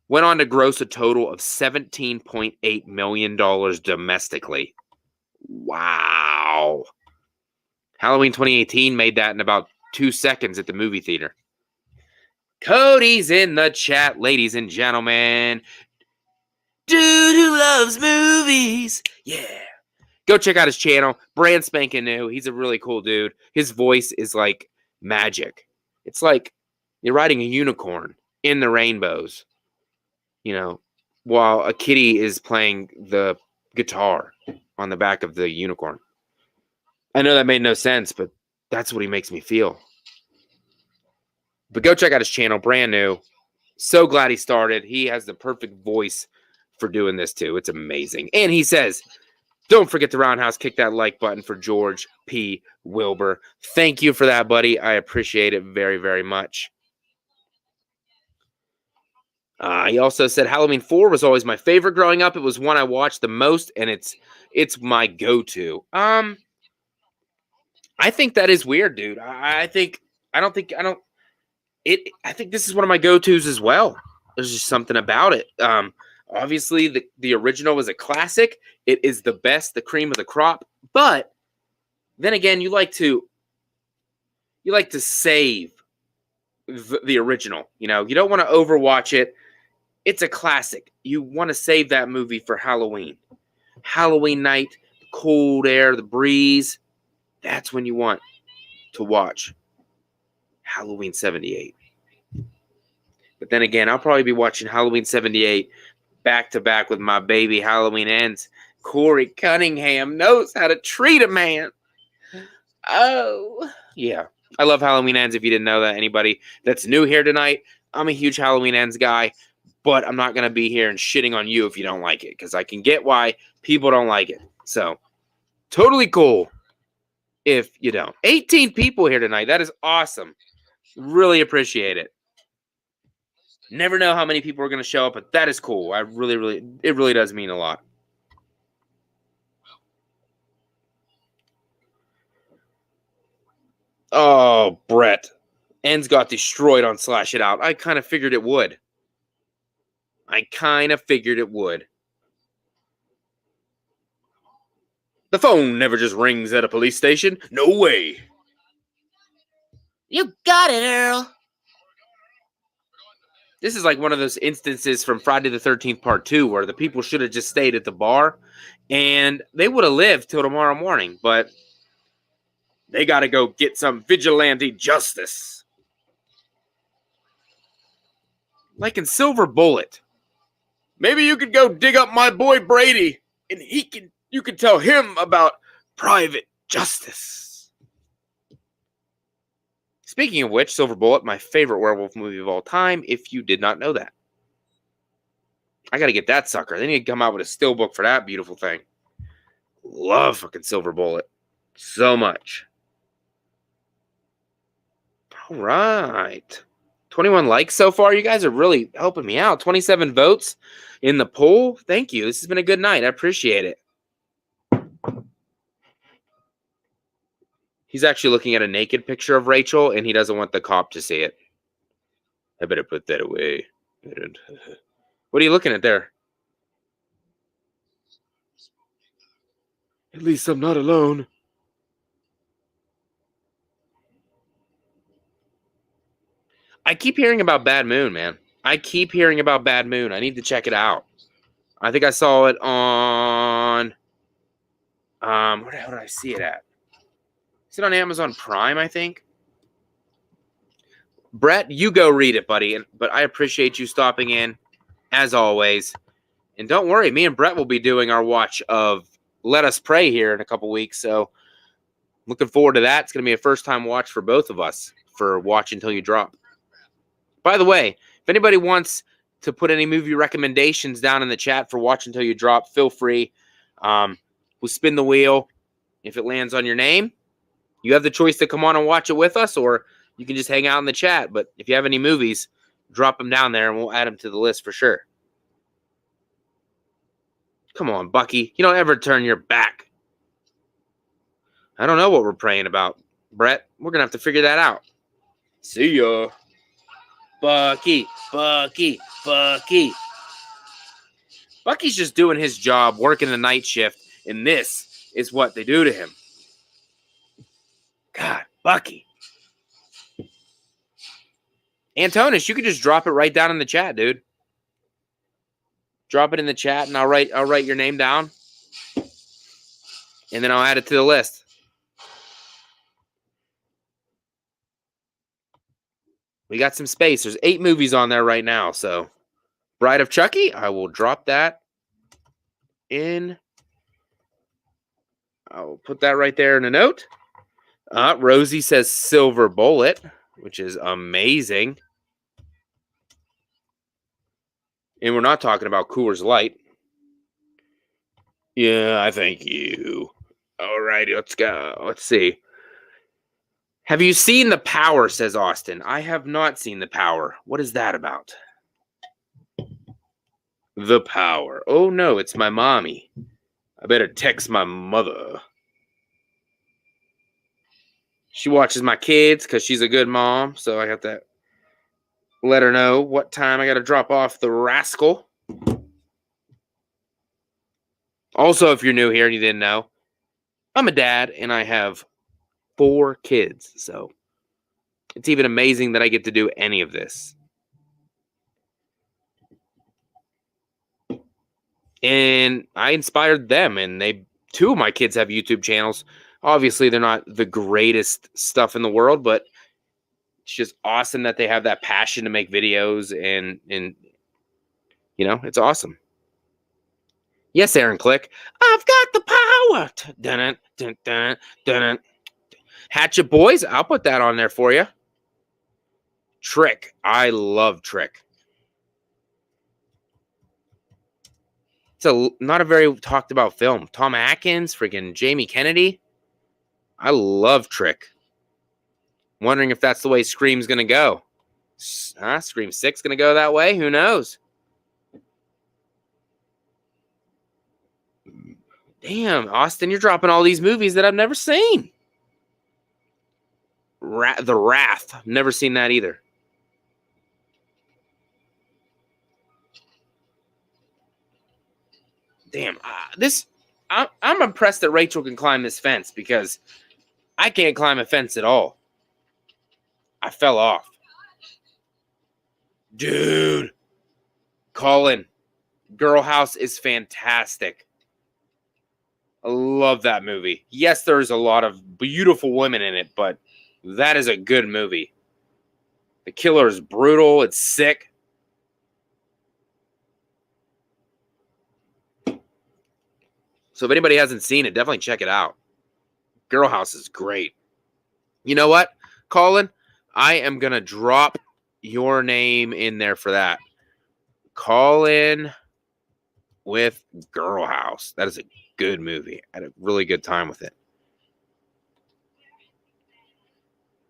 went on to gross a total of $17.8 million domestically. Wow. Halloween 2018 made that in about 2 seconds at the movie theater. Cody's in the chat, ladies and gentlemen. Dude who loves movies. Yeah. Go check out his channel. Brand spanking new. He's a really cool dude. His voice is like magic. It's like you're riding a unicorn in the rainbows, you know, while a kitty is playing the guitar on the back of the unicorn. I know that made no sense, but that's what he makes me feel. But go check out his channel, brand new. So glad he started. He has the perfect voice for doing this too. It's amazing. And he says, don't forget to roundhouse kick that like button for George P. Wilbur. Thank you for that, buddy. I appreciate it very, very much. He also said Halloween 4 was always my favorite growing up. It was one I watched the most, and it's my go-to. I think that is weird, dude. I think this is one of my go-tos as well. There's just something about it. Obviously, the original was a classic. It is the best, the cream of the crop. But then again, you like to save the original. You know, you don't want to overwatch it. It's a classic. You want to save that movie for Halloween. Halloween night, the cold air, the breeze. That's when you want to watch Halloween 78. But then again, I'll probably be watching Halloween 78 back to back with my baby Halloween Ends. Corey Cunningham knows how to treat a man. Oh, yeah. I love Halloween Ends. If you didn't know that, anybody that's new here tonight, I'm a huge Halloween Ends guy, but I'm not going to be here and shitting on you if you don't like it, because I can get why people don't like it. So, totally cool if you don't. 18 people here tonight. That is awesome. Really appreciate it. Never know how many people are going to show up, but that is cool. It really does mean a lot. Oh, Brett. Ends got destroyed on Slash It Out. I kind of figured it would. The phone never just rings at a police station. No way. You got it, Earl. This is like one of those instances from Friday the 13th Part 2 where the people should have just stayed at the bar and they would have lived till tomorrow morning, but they got to go get some vigilante justice. Like in Silver Bullet. Maybe you could go dig up my boy Brady and you could tell him about private justice. Speaking of which, Silver Bullet, my favorite werewolf movie of all time, if you did not know that. I got to get that sucker. They need to come out with a steelbook for that beautiful thing. Love fucking Silver Bullet. So much. All right. 21 likes so far. You guys are really helping me out. 27 votes in the poll. Thank you. This has been a good night. I appreciate it. He's actually looking at a naked picture of Rachel, and he doesn't want the cop to see it. I better put that away. What are you looking at there? At least I'm not alone. I keep hearing about Bad Moon, man. I keep hearing about Bad Moon. I need to check it out. I think I saw it on... where the hell did I see it at? Is it on Amazon Prime, I think? Brett, you go read it, buddy. But I appreciate you stopping in, as always. And don't worry, me and Brett will be doing our watch of Let Us Pray here in a couple weeks. So looking forward to that. It's going to be a first-time watch for both of us for Watch Until You Drop. By the way, if anybody wants to put any movie recommendations down in the chat for Watch Until You Drop, feel free. We'll spin the wheel. If it lands on your name, you have the choice to come on and watch it with us, or you can just hang out in the chat. But if you have any movies, drop them down there, and we'll add them to the list for sure. Come on, Bucky. You don't ever turn your back. I don't know what we're praying about, Brett. We're going to have to figure that out. See ya. Bucky, Bucky, Bucky. Bucky's just doing his job, working the night shift, and this is what they do to him. God, Bucky. Antonis, you can just drop it right down in the chat, dude. Drop it in the chat, and I'll write your name down, and then I'll add it to the list. We got some space. There's 8 movies on there right now. So, Bride of Chucky, I will drop that in. I'll put that right there in a note. Rosie says Silver Bullet, which is amazing. And we're not talking about Coors Light. Yeah, I thank you. All righty, let's go. Let's see. Have you seen The Power, says Austin. I have not seen The Power. What is that about? The Power. Oh, no, it's my mommy. I better text my mother. She watches my kids because she's a good mom, so I have to let her know what time I got to drop off the rascal. Also, if you're new here and you didn't know, I'm a dad, and I have 4 kids, so it's even amazing that I get to do any of this. And I inspired them, and 2 of my kids have YouTube channels. Obviously, they're not the greatest stuff in the world, but it's just awesome that they have that passion to make videos, and you know, it's awesome. Yes, Aaron Click. I've got the power. Dun, dun, dun, dun. Hatchet Boys, I'll put that on there for you. Trick. I love Trick. It's not a very talked about film. Tom Atkins, freaking Jamie Kennedy. I love Trick. Wondering if that's the way Scream's going to go. Scream 6 going to go that way? Who knows? Damn, Austin, you're dropping all these movies that I've never seen. The Wrath. Never seen that either. Damn, I'm impressed that Rachel can climb this fence because I can't climb a fence at all. I fell off. Dude. Colin, Girl House is fantastic. I love that movie. Yes, there's a lot of beautiful women in it, but that is a good movie. The killer is brutal. It's sick. So if anybody hasn't seen it, definitely check it out. Girl House is great. You know what, Colin? I am going to drop your name in there for that. Colin with Girl House. That is a good movie. I had a really good time with it.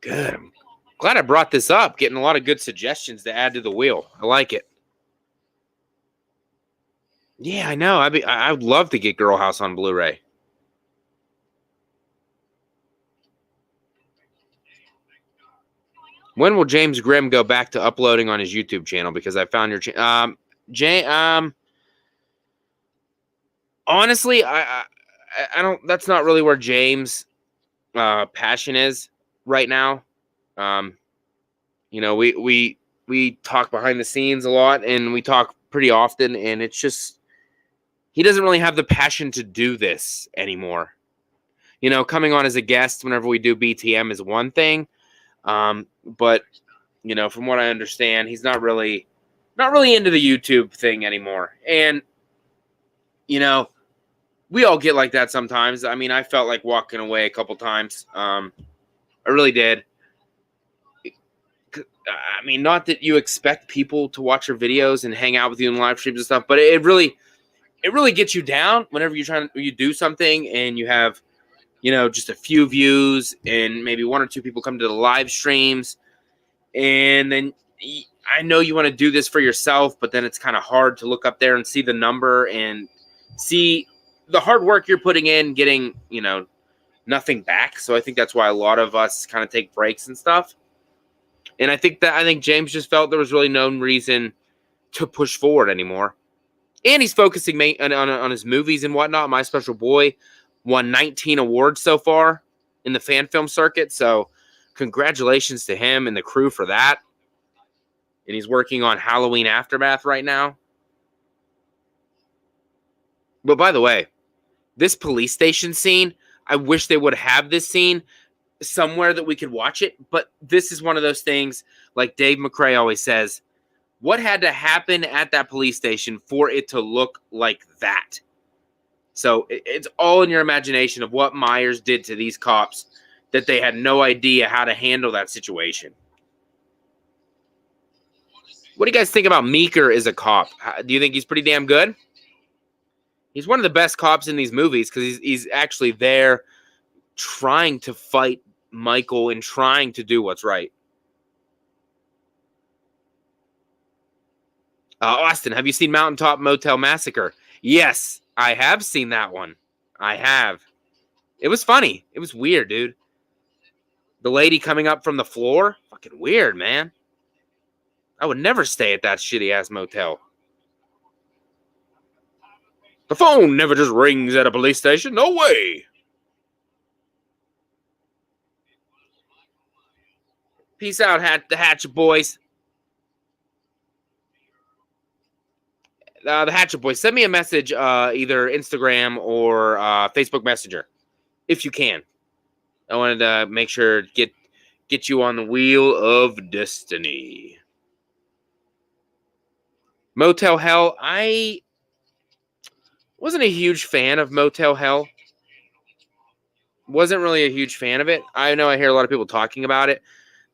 Good. I'm glad I brought this up. Getting a lot of good suggestions to add to the wheel. I like it. Yeah, I know. I would love to get Girl House on Blu-ray. When will James Grimm go back to uploading on his YouTube channel? Because I found your honestly, I don't. That's not really where James' passion is right now. You know, we talk behind the scenes a lot, and we talk pretty often, and it's just he doesn't really have the passion to do this anymore. You know, coming on as a guest whenever we do BTM is one thing, but you know, from what I understand, he's not really into the YouTube thing anymore. And you know, we all get like that sometimes. I mean, I felt like walking away a couple times. I really did. I mean, not that you expect people to watch your videos and hang out with you in live streams and stuff, but it really gets you down whenever you do something and you have, you know, just a few views and maybe one or two people come to the live streams, and then I know you want to do this for yourself, but then it's kind of hard to look up there and see the number and see the hard work you're putting in, getting, you know, nothing back. So I think that's why a lot of us kind of take breaks and stuff. And I think James just felt there was really no reason to push forward anymore. And he's focusing on his movies and whatnot. My Special Boy won 19 awards so far in the fan film circuit. So congratulations to him and the crew for that. And he's working on Halloween Aftermath right now. But by the way, this police station scene, I wish they would have this scene somewhere that we could watch it. But this is one of those things, like Dave McCrae always says, what had to happen at that police station for it to look like that? So it's all in your imagination of what Myers did to these cops, that they had no idea how to handle that situation. What do you guys think about Meeker as a cop? Do you think he's pretty damn good? He's one of the best cops in these movies because he's actually there trying to fight Michael and trying to do what's right. Austin, have you seen Mountaintop Motel Massacre? Yes, I have seen that one. I have. It was funny. It was weird, dude. The lady coming up from the floor? Fucking weird, man. I would never stay at that shitty-ass motel. The phone never just rings at a police station. No way. Peace out, the Hatchet Boys. The Hatchet Boys, send me a message, either Instagram or Facebook Messenger, if you can. I wanted to make sure to get you on the wheel of destiny. Motel Hell, I wasn't a huge fan of Motel Hell. Wasn't really a huge fan of it. I know I hear a lot of people talking about it.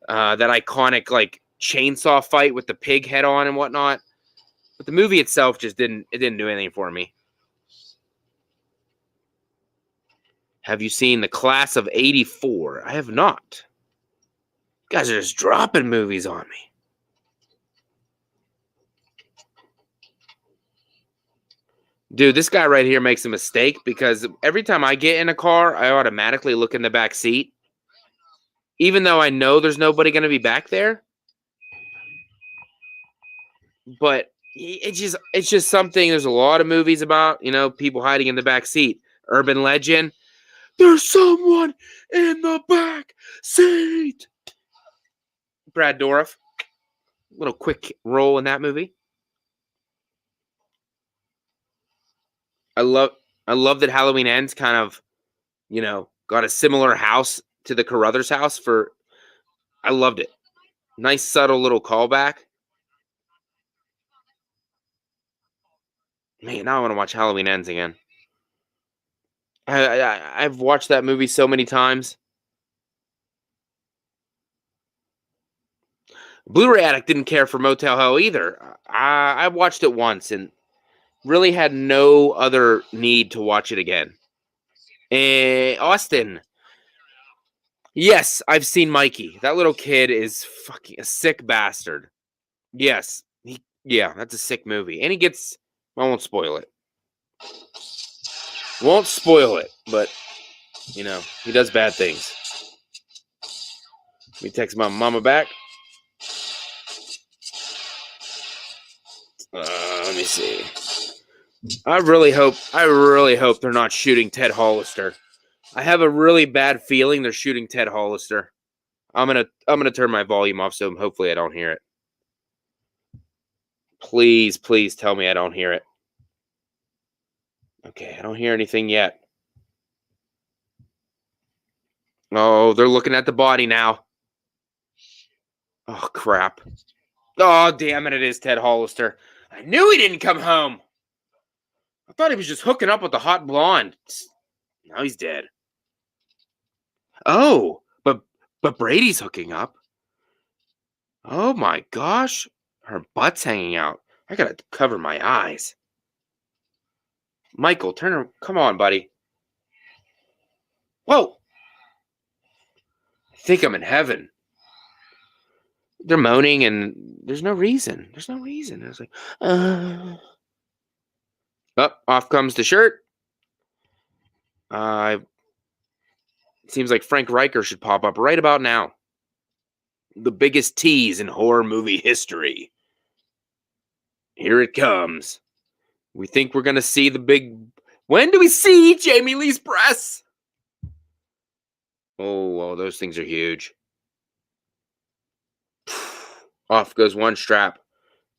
That iconic, like, chainsaw fight with the pig head on and whatnot. But the movie itself just didn't do anything for me. Have you seen The Class of '84? I have not. You guys are just dropping movies on me. Dude, this guy right here makes a mistake because every time I get in a car, I automatically look in the back seat. Even though I know there's nobody going to be back there. But it's just something. There's a lot of movies about, you know, people hiding in the back seat. Urban legend. There's someone in the back seat. Brad Dourif. Little quick role in that movie. I love that Halloween Ends kind of, you know, got a similar house to the Carruthers house for. I loved it. Nice subtle little callback. Man, now I want to watch Halloween Ends again. I've watched that movie so many times. Blu-ray Addict didn't care for Motel Hell either. I watched it once and really had no other need to watch it again. Austin. Yes, I've seen Mikey. That little kid is fucking a sick bastard. Yes. Yeah, that's a sick movie. And he gets... I won't spoil it. Won't spoil it, but, you know, he does bad things. Let me text my mama back. Let me see. I really hope they're not shooting Ted Hollister. I have a really bad feeling they're shooting Ted Hollister. I'm gonna turn my volume off so hopefully I don't hear it. Please, please tell me I don't hear it. Okay, I don't hear anything yet. Oh, they're looking at the body now. Oh, crap. Oh, damn it, it is Ted Hollister. I knew he didn't come home. I thought he was just hooking up with the hot blonde. Now he's dead. Oh, but Brady's hooking up. Oh my gosh. Her butt's hanging out. I gotta cover my eyes. Michael, turn her. Come on, buddy. Whoa. I think I'm in heaven. They're moaning and there's no reason. There's no reason. I was like, off comes the shirt. Seems like Frank Riker should pop up right about now. The biggest tease in horror movie history. Here it comes. We think we're going to see the big... When do we see Jamie Lee's breasts? Oh, well, those things are huge. Off goes one strap.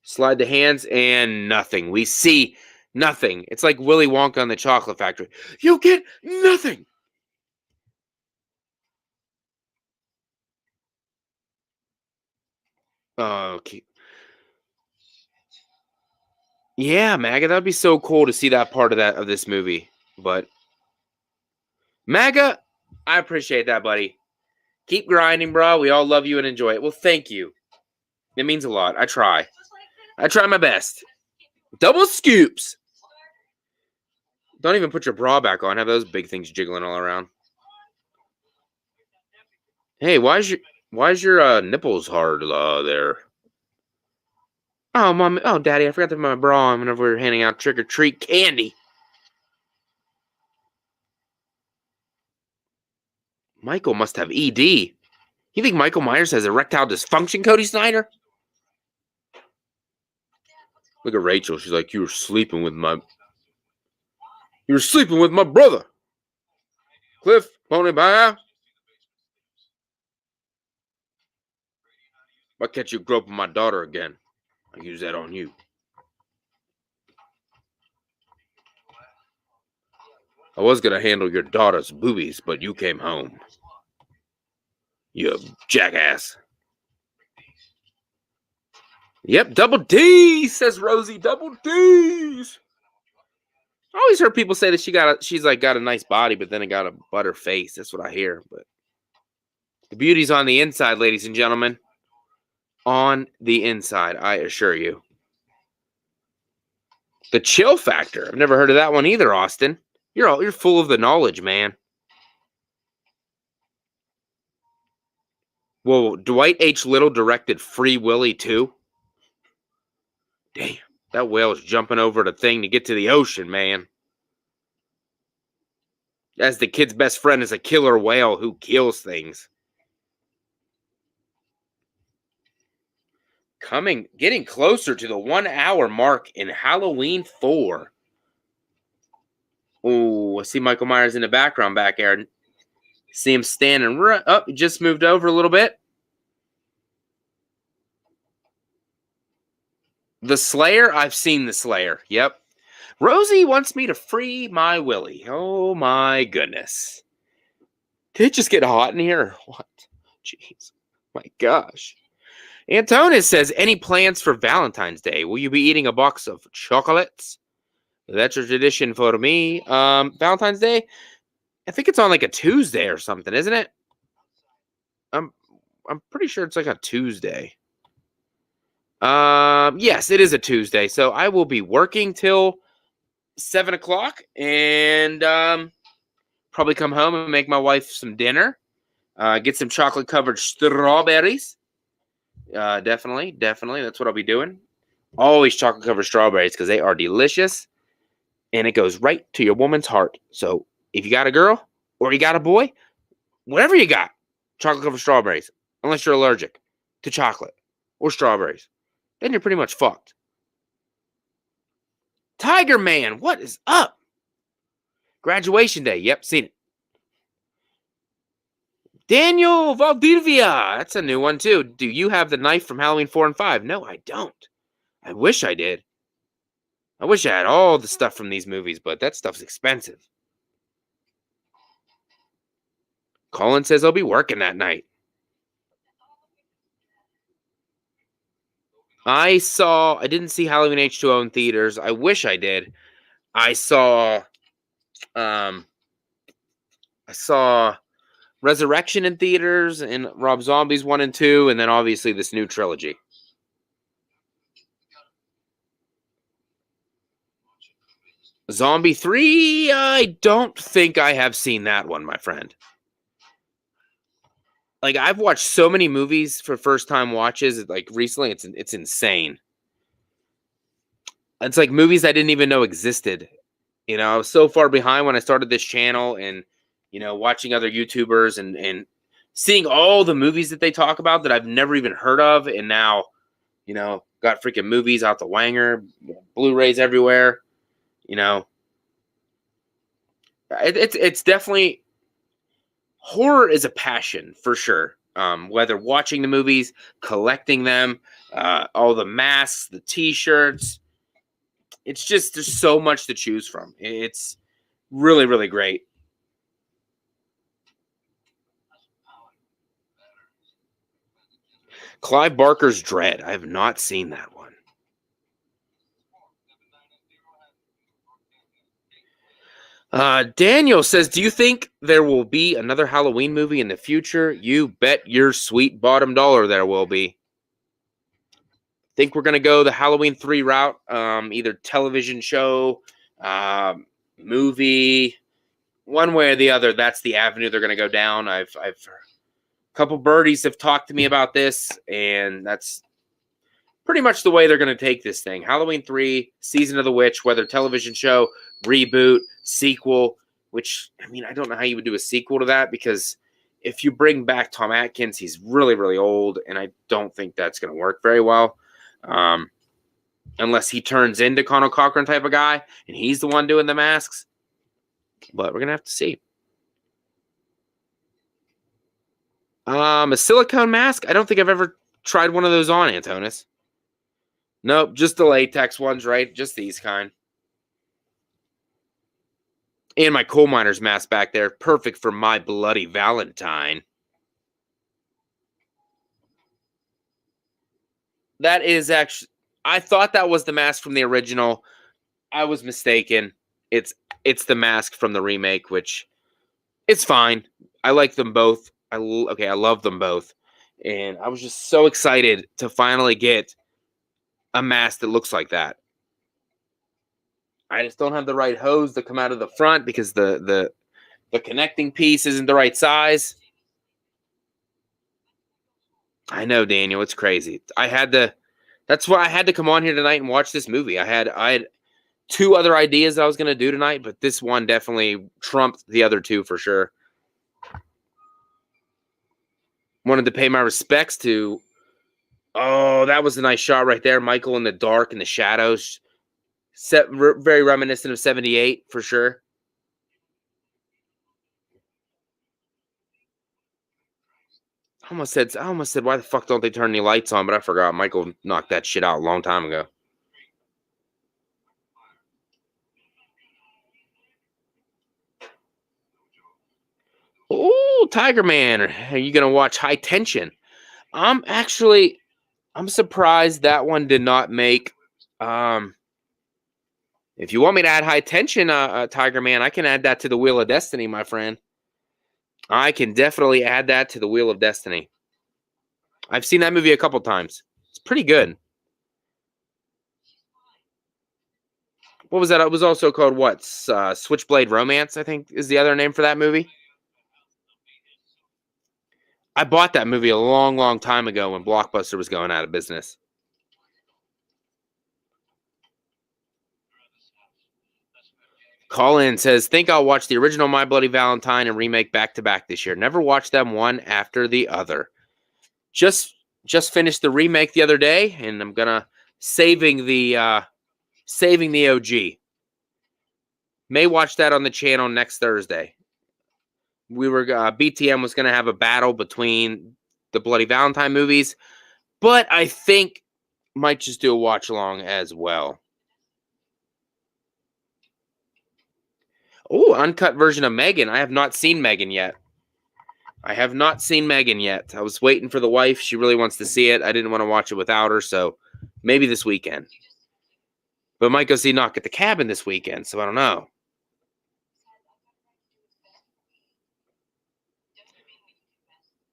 Slide the hands and nothing. We see nothing. It's like Willy Wonka in the Chocolate Factory. You get nothing. Okay. Yeah, MAGA, that'd be so cool to see that part of this movie. But MAGA, I appreciate that, buddy. Keep grinding, bro. We all love you and enjoy it. Well, thank you. It means a lot. I try. I try my best. Double scoops. Don't even put your bra back on. Have those big things jiggling all around. Hey, why is your nipples hard there? Oh, Mom. Oh, Daddy, I forgot to put my bra on whenever we were handing out trick-or-treat candy. Michael must have ED. You think Michael Myers has erectile dysfunction, Cody Snyder? Look at Rachel. She's like, you were sleeping with my brother. Cliff, pony bye. If I catch you groping my daughter again, I'll use that on you. I was going to handle your daughter's boobies, but you came home. You jackass. Yep, double D, says Rosie. Double D's. I always heard people say that she's got a nice body, but then it got a butter face. That's what I hear. But the beauty's on the inside, ladies and gentlemen. On the inside, I assure you. The chill factor. I've never heard of that one either, Austin. You're full of the knowledge, man. Whoa, Dwight H. Little directed Free Willy too? Damn, that whale's jumping over the thing to get to the ocean, man. As the kid's best friend is a killer whale who kills things. Getting closer to the 1 hour mark in Halloween 4. Oh, I see Michael Myers in the background back there. See him standing right up. He just moved over a little bit. The Slayer? I've seen The Slayer. Yep. Rosie wants me to free my Willy. Oh, my goodness. Did it just get hot in here? What? Jeez. My gosh. Antonis says, any plans for Valentine's Day? Will you be eating a box of chocolates? That's a tradition for me. Valentine's Day? I think it's on like a Tuesday or something, isn't it? I'm pretty sure it's like a Tuesday. Yes, it is a Tuesday. So I will be working till 7 o'clock and probably come home and make my wife some dinner. Get some chocolate-covered strawberries. Definitely. That's what I'll be doing. Always chocolate-covered strawberries because they are delicious. And it goes right to your woman's heart. So if you got a girl or you got a boy, whatever you got, chocolate-covered strawberries. Unless you're allergic to chocolate or strawberries. Then you're pretty much fucked. Tiger Man, what is up? Graduation Day. Yep, seen it. Daniel Valdivia. That's a new one, too. Do you have the knife from Halloween 4 and 5? No, I don't. I wish I did. I wish I had all the stuff from these movies, but that stuff's expensive. Colin says I'll be working that night. I didn't see Halloween H2O in theaters. I wish I did. I saw Resurrection in theaters and Rob Zombie's 1 and 2, and then obviously this new trilogy. Zombie 3, I don't think I have seen that one, my friend. Like, I've watched so many movies for first-time watches, like, recently, it's insane. It's like movies I didn't even know existed. You know, I was so far behind when I started this channel and, you know, watching other YouTubers and seeing all the movies that they talk about that I've never even heard of. And now, you know, got freaking movies out the wanger, Blu-rays everywhere. You know, it's definitely, horror is a passion for sure. Whether watching the movies, collecting them, all the masks, the T-shirts, it's just, there's so much to choose from. It's really, really great. Clive Barker's Dread. I have not seen that one. Daniel says, do you think there will be another Halloween movie in the future? You bet your sweet bottom dollar there will be. Think we're going to go the Halloween 3 route, either television show, movie, one way or the other. That's the avenue they're going to go down. I've a couple birdies have talked to me about this, and that's pretty much the way they're going to take this thing. Halloween 3, Season of the Witch, whether television show, reboot, sequel, which, I mean, I don't know how you would do a sequel to that, because if you bring back Tom Atkins, he's really, really old, and I don't think that's going to work very well. Unless he turns into Conal Cochran type of guy, and he's the one doing the masks. But we're going to have to see. A silicone mask? I don't think I've ever tried one of those on, Antonis. Nope, just the latex ones, right? Just these kind. And my coal miner's mask back there. Perfect for my bloody Valentine. That is actually, I thought that was the mask from the original. I was mistaken. It's the mask from the remake, which it's fine. I like them both. I love them both. And I was just so excited to finally get a mask that looks like that. I just don't have the right hose to come out of the front because the connecting piece isn't the right size. I know, Daniel, it's crazy. That's why I had to come on here tonight and watch this movie. I had two other ideas that I was going to do tonight, but this one definitely trumped the other two for sure. Wanted to pay my respects to, oh, that was a nice shot right there. Michael in the dark and the shadows. Very reminiscent of 78 for sure. I almost said, why the fuck don't they turn any lights on? But I forgot. Michael knocked that shit out a long time ago. Oh, Tiger Man. Are you going to watch High Tension? I'm surprised that one did not make. If you want me to add High Tension, Tiger Man, I can add that to the Wheel of Destiny, my friend. I can definitely add that to the Wheel of Destiny. I've seen that movie a couple times. It's pretty good. What was that? It was also called what? Switchblade Romance, I think, is the other name for that movie. I bought that movie a long, long time ago when Blockbuster was going out of business. Colin says, think I'll watch the original My Bloody Valentine and remake back-to-back this year. Never watched them one after the other. Just finished the remake the other day, and I'm going to saving the Saving the OG. May watch that on the channel next Thursday. BTM was going to have a battle between the Bloody Valentine movies, but I think might just do a watch along as well. Oh, uncut version of Megan. I have not seen Megan yet. I was waiting for the wife. She really wants to see it. I didn't want to watch it without her, so maybe this weekend. But might go see Knock at the Cabin this weekend, so I don't know.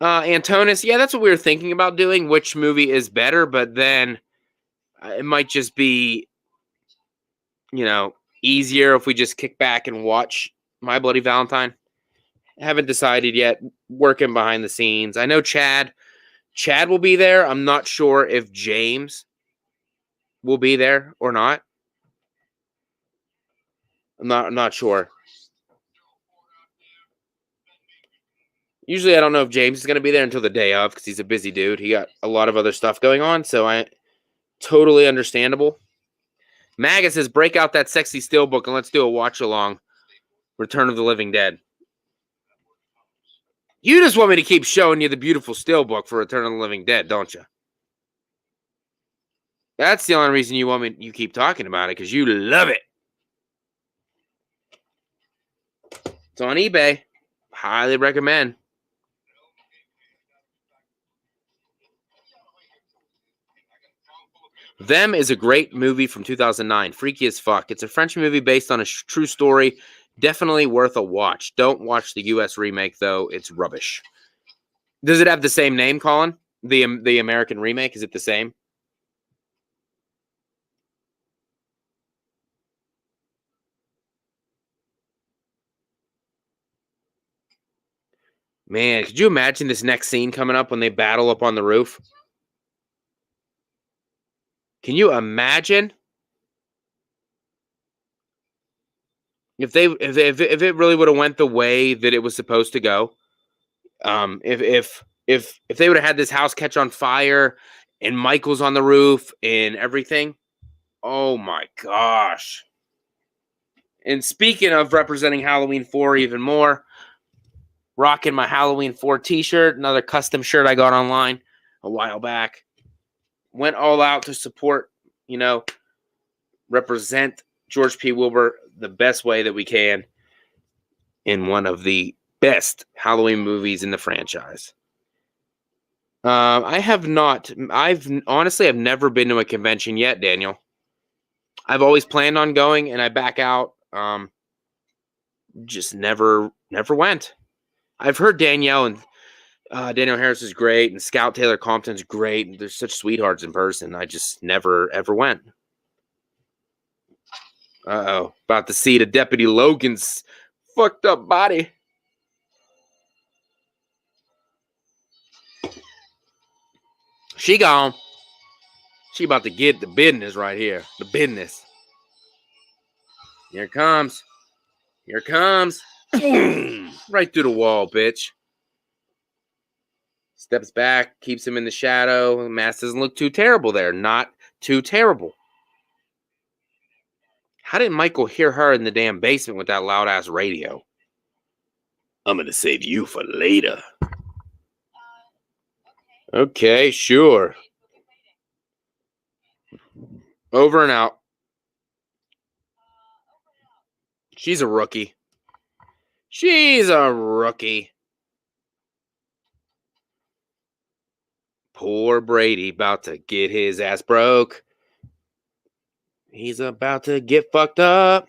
Antonis, yeah, that's what we were thinking about doing. Which movie is better? But then it might just be, easier if we just kick back and watch My Bloody Valentine. Haven't decided yet. Working behind the scenes. I know Chad will be there. I'm not sure if James will be there or not. I'm not sure. Usually I don't know if James is going to be there until the day of because he's a busy dude. He got a lot of other stuff going on, so totally understandable. Maga says, break out that sexy steelbook and let's do a watch along. Return of the Living Dead. You just want me to keep showing you the beautiful steelbook for Return of the Living Dead, don't you? That's the only reason you keep talking about it, because you love it. It's on eBay. Highly recommend. Them is a great movie from 2009. Freaky as fuck. It's a French movie based on a true story. Definitely worth a watch. Don't watch the U.S. remake, though. It's rubbish. Does it have the same name, Colin? The American remake? Is it the same? Man, could you imagine this next scene coming up when they battle up on the roof? Can you imagine if it really would have went the way that it was supposed to go? If they would have had this house catch on fire and Michael's on the roof and everything, oh my gosh! And speaking of representing Halloween 4 even more, rocking my Halloween 4 t-shirt, another custom shirt I got online a while back. Went all out to support, represent George P. Wilbur the best way that we can in one of the best Halloween movies in the franchise. I've never been to a convention yet, Daniel. I've always planned on going and I back out. Just never went. I've heard Danielle Harris is great and Scout Taylor Compton's great. And they're such sweethearts in person. I just never, ever went. Uh-oh. About to see the Deputy Logan's fucked up body. She gone. She about to get the business right here. The business. Here it comes. Here it comes. Boom! Right through the wall, bitch. Steps back, keeps him in the shadow. The mask doesn't look too terrible there. Not too terrible. How did Michael hear her in the damn basement with that loud-ass radio? I'm going to save you for later. Okay, sure. Over and out. She's a rookie. She's a rookie. Poor Brady about to get his ass broke. He's about to get fucked up.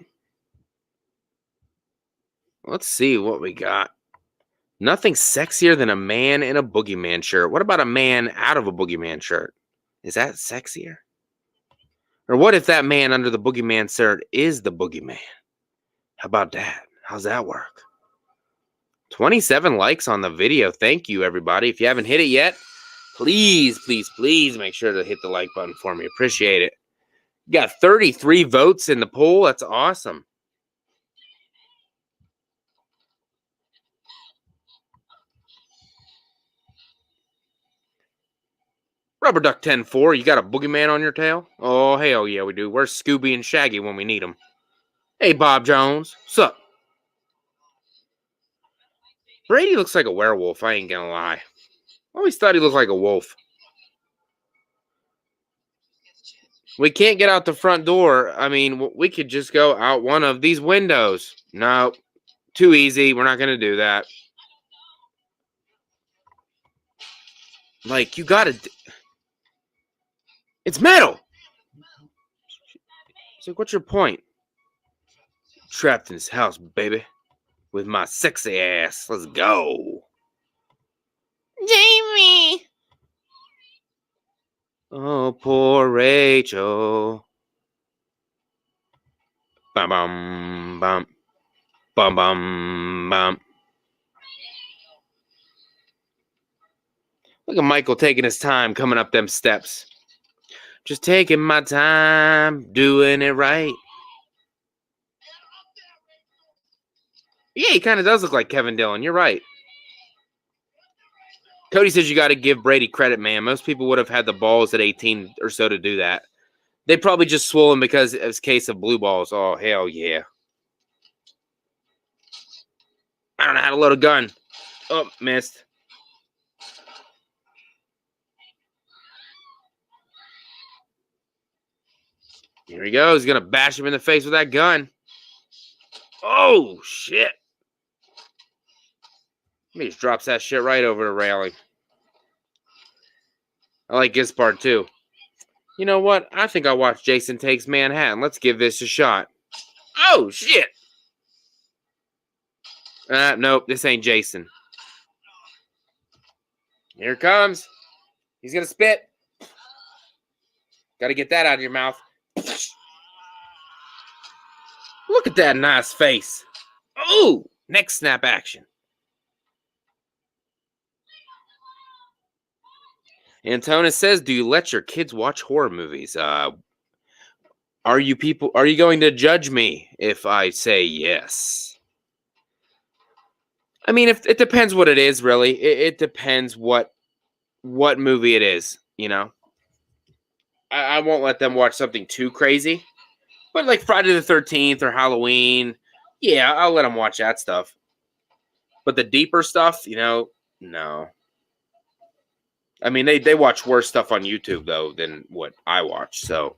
Let's see what we got. Nothing sexier than a man in a boogeyman shirt. What about a man out of a boogeyman shirt? Is that sexier? Or what if that man under the boogeyman shirt is the boogeyman? How about that? How's that work? 27 likes on the video. Thank you, everybody. If you haven't hit it yet, please, please, please make sure to hit the like button for me. Appreciate it. You got 33 votes in the poll. That's awesome. Rubber Duck 10-4, you got a boogeyman on your tail? Oh, hell yeah, we do. Where's Scooby and Shaggy when we need them? Hey, Bob Jones. Sup? Brady looks like a werewolf, I ain't gonna lie. I always thought he looked like a wolf. We can't get out the front door. I mean, we could just go out one of these windows. No, too easy. We're not gonna do that. Like, you gotta... It's metal! It's like, what's your point? Trapped in his house, baby. With my sexy ass. Let's go. Jamie! Oh, poor Rachel. Bum, bum, bum. Bum, bum, bum. Look at Michael taking his time coming up them steps. Just taking my time, doing it right. Yeah, he kind of does look like Kevin Dillon. You're right. Cody says you got to give Brady credit, man. Most people would have had the balls at 18 or so to do that. They probably just swollen because it's a case of blue balls. Oh, hell yeah. I don't know how to load a gun. Oh, missed. Here he goes. He's going to bash him in the face with that gun. Oh, shit. He just drops that shit right over the railing. I like this part, too. You know what? I think I'll watch Jason Takes Manhattan. Let's give this a shot. Oh, shit. Nope, this ain't Jason. Here it comes. He's going to spit. Got to get that out of your mouth. Look at that nice face. Oh, neck snap action. Antonis says, do you let your kids watch horror movies? Are you going to judge me if I say yes? I mean, if it depends what it is, really. It depends what movie it is, you know? I won't let them watch something too crazy. But like Friday the 13th or Halloween, yeah, I'll let them watch that stuff. But the deeper stuff, no. I mean, they watch worse stuff on YouTube though than what I watch. So,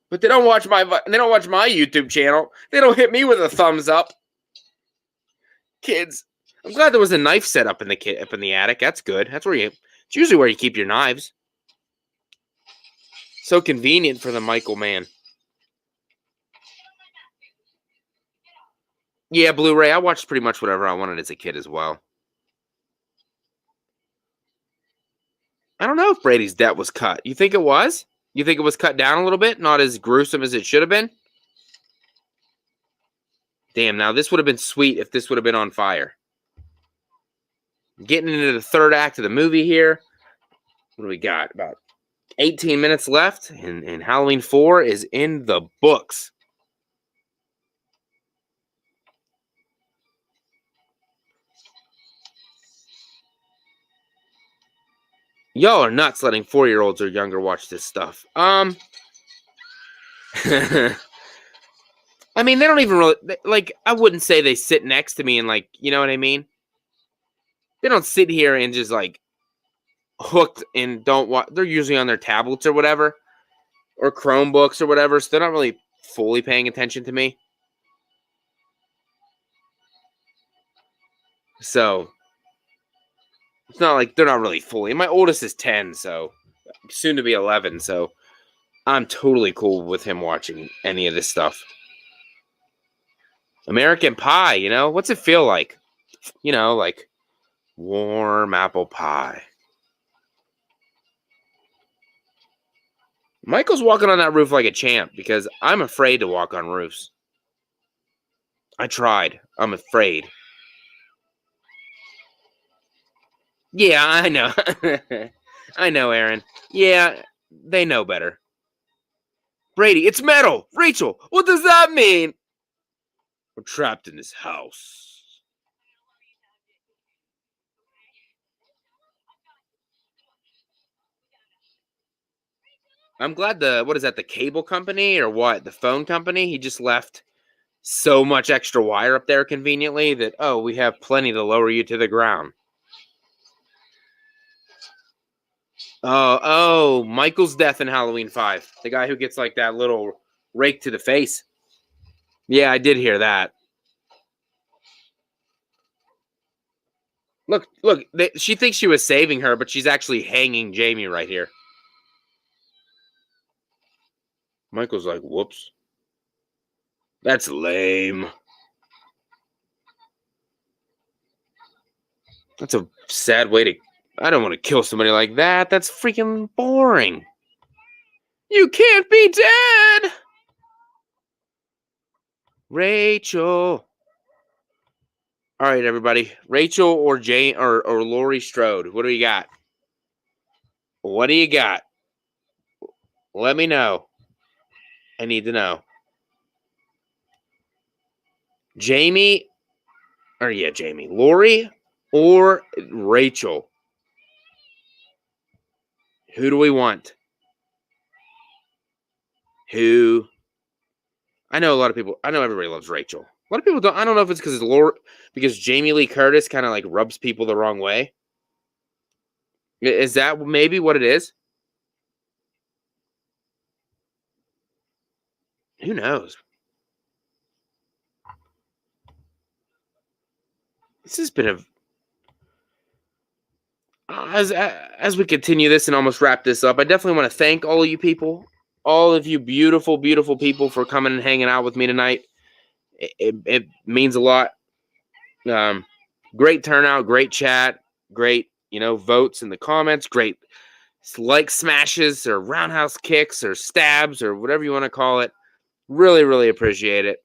but they don't watch my YouTube channel. They don't hit me with a thumbs up. Kids, I'm glad there was a knife set up in the attic. That's good. It's usually where you keep your knives. So convenient for the Michael man. Yeah, Blu-ray. I watched pretty much whatever I wanted as a kid as well. I don't know if Brady's debt was cut. You think it was? You think it was cut down a little bit? Not as gruesome as it should have been? Damn, now this would have been sweet if this would have been on fire. Getting into the third act of the movie here. What do we got? About 18 minutes left, and Halloween 4 is in the books. Y'all are nuts letting 4-year-olds or younger watch this stuff. I mean, they don't even really, like, I wouldn't say they sit next to me and, like, you know what I mean? They don't sit here and just, like, hooked and don't watch. They're usually on their tablets or whatever, or Chromebooks or whatever, so they're not really fully paying attention to me. So, it's not like they're not really fully. My oldest is 10, so soon to be 11, so I'm totally cool with him watching any of this stuff. American Pie, what's it feel like? Like warm apple pie. Michael's walking on that roof like a champ because I'm afraid to walk on roofs. I tried. I'm afraid. Yeah, I know. I know, Aaron. Yeah, they know better. Brady, it's metal. Rachel, what does that mean? We're trapped in this house. I'm glad what is that, the cable company or what? The phone company? He just left so much extra wire up there conveniently that, oh, we have plenty to lower you to the ground. Oh, Michael's death in Halloween 5. The guy who gets like that little rake to the face. Yeah, I did hear that. Look, she thinks she was saving her, but she's actually hanging Jamie right here. Michael's like, whoops. That's lame. That's a sad way to... I don't want to kill somebody like that. That's freaking boring. You can't be dead! Rachel. All right, everybody. Rachel or Jane or Laurie Strode. What do you got? What do you got? Let me know. I need to know. Jamie. Laurie or Rachel? Who do we want? Who? I know a lot of people. I know everybody loves Rachel. A lot of people don't. I don't know if it's because Jamie Lee Curtis kind of like rubs people the wrong way. Is that maybe what it is? Who knows? This has been as we continue this and almost wrap this up. I definitely want to thank all of you people, all of you beautiful, beautiful people for coming and hanging out with me tonight. It means a lot. Great turnout, great chat, great votes in the comments, great like smashes or roundhouse kicks or stabs or whatever you want to call it. Really, really appreciate it.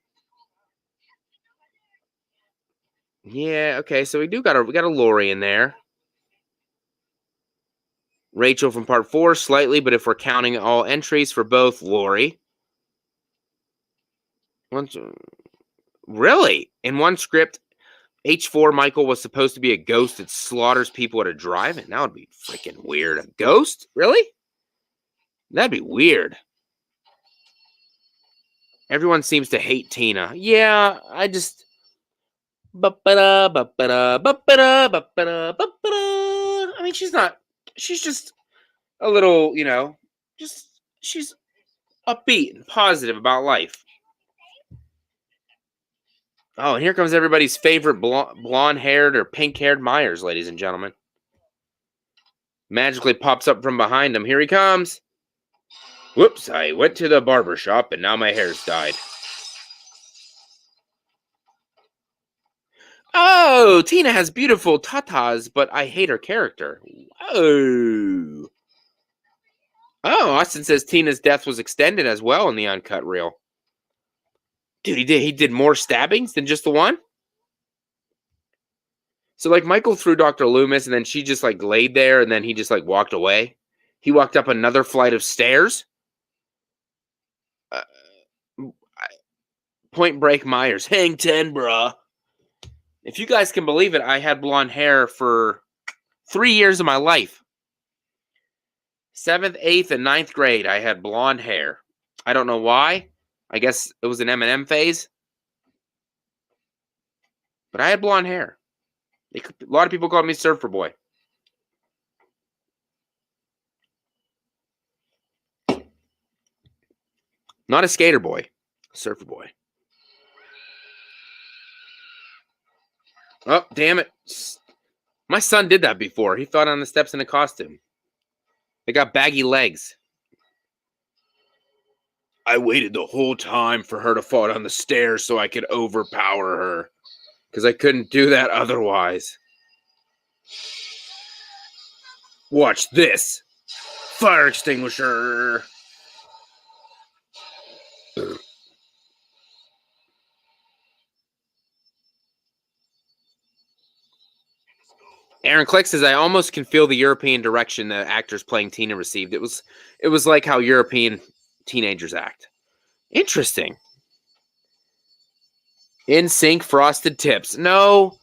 Yeah, okay, so we got a Lori in there. Rachel from part 4 slightly, but if we're counting all entries for both, Lori. Really? In one script, H4 Michael was supposed to be a ghost that slaughters people at a drive-in. That would be freaking weird. A ghost? Really? That'd be weird. Everyone seems to hate Tina. Yeah, I just... I mean, she's just a little, she's upbeat and positive about life. Oh, and here comes everybody's favorite blonde-haired or pink-haired Myers, ladies and gentlemen. Magically pops up from behind him. Here he comes. Whoops, I went to the barber shop and now my hair's dyed. Oh, Tina has beautiful tatas, but I hate her character. Whoa. Oh, Austin says Tina's death was extended as well in the uncut reel. Dude, he did more stabbings than just the one? So, like, Michael threw Dr. Loomis, and then she just, like, laid there, and then he just, like, walked away. He walked up another flight of stairs. Point Break Myers. Hang 10, bruh. If you guys can believe it, I had blonde hair for 3 years of my life. 7th, 8th, and 9th grade, I had blonde hair. I don't know why. I guess it was an Eminem phase. But I had blonde hair. A lot of people called me Surfer Boy. Not a skater boy. Surfer Boy. Oh, damn it. My son did that before. He fell down the steps in a costume. They got baggy legs. I waited the whole time for her to fall down the stairs so I could overpower her. Because I couldn't do that otherwise. Watch this. Fire extinguisher. Aaron Click says, I almost can feel the European direction the actors playing Tina received. It was like how European teenagers act. Interesting. In sync frosted tips. No,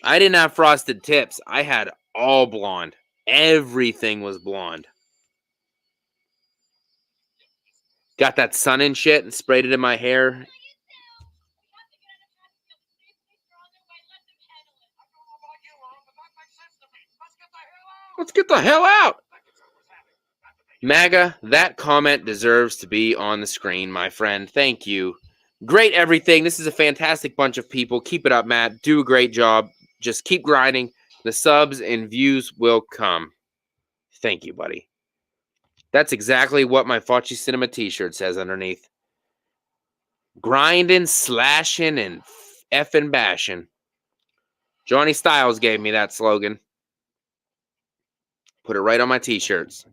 I didn't have frosted tips. I had all blonde. Everything was blonde. Got that sun and shit and sprayed it in my hair. Let's get the hell out. MAGA, that comment deserves to be on the screen, my friend. Thank you. Great everything. This is a fantastic bunch of people. Keep it up, Matt. Do a great job. Just keep grinding. The subs and views will come. Thank you, buddy. That's exactly what my Facci Cinema t-shirt says underneath. Grinding, slashing, and effing bashing. Johnny Styles gave me that slogan. Put it right on my t-shirts.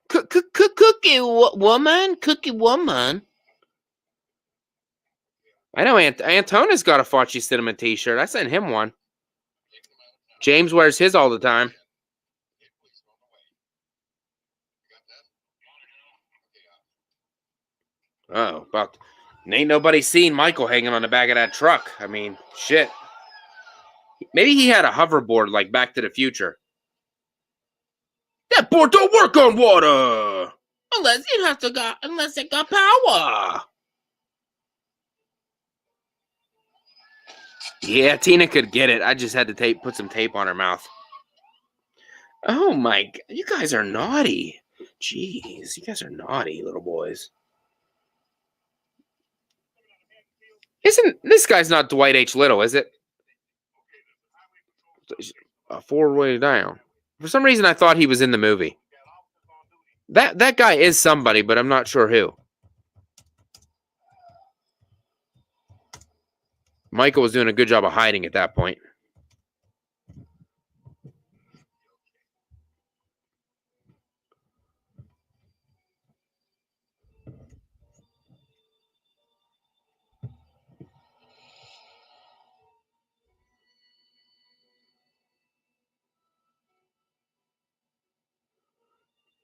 Cookie woman. Cookie woman. I know Antonis got a Facci Cinema t-shirt. I sent him one. James wears his all the time. Oh, ain't nobody seen Michael hanging on the back of that truck. I mean, shit. Maybe he had a hoverboard like Back to the Future. That board don't work on water unless it got power. Yeah, Tina could get it. I just had to put some tape on her mouth. Oh my God, you guys are naughty. Jeez, you guys are naughty, little boys. This guy's not Dwight H. Little, is it? A four-way down. For some reason, I thought he was in the movie. That guy is somebody, but I'm not sure who. Michael was doing a good job of hiding at that point.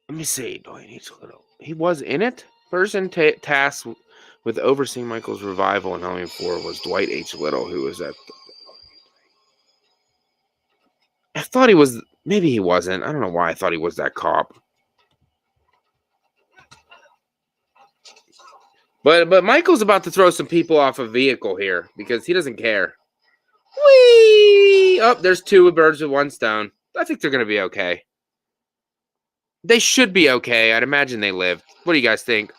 Let me see. Dwight H. Little. He was in it? Person tasked with overseeing Michael's revival in Halloween 4 was Dwight H. Little, who was at... I thought he was... Maybe he wasn't. I don't know why I thought he was that cop. But Michael's about to throw some people off a vehicle here because he doesn't care. Whee! Oh, there's two birds with one stone. I think they're going to be okay. They should be okay. I'd imagine they lived. What do you guys think?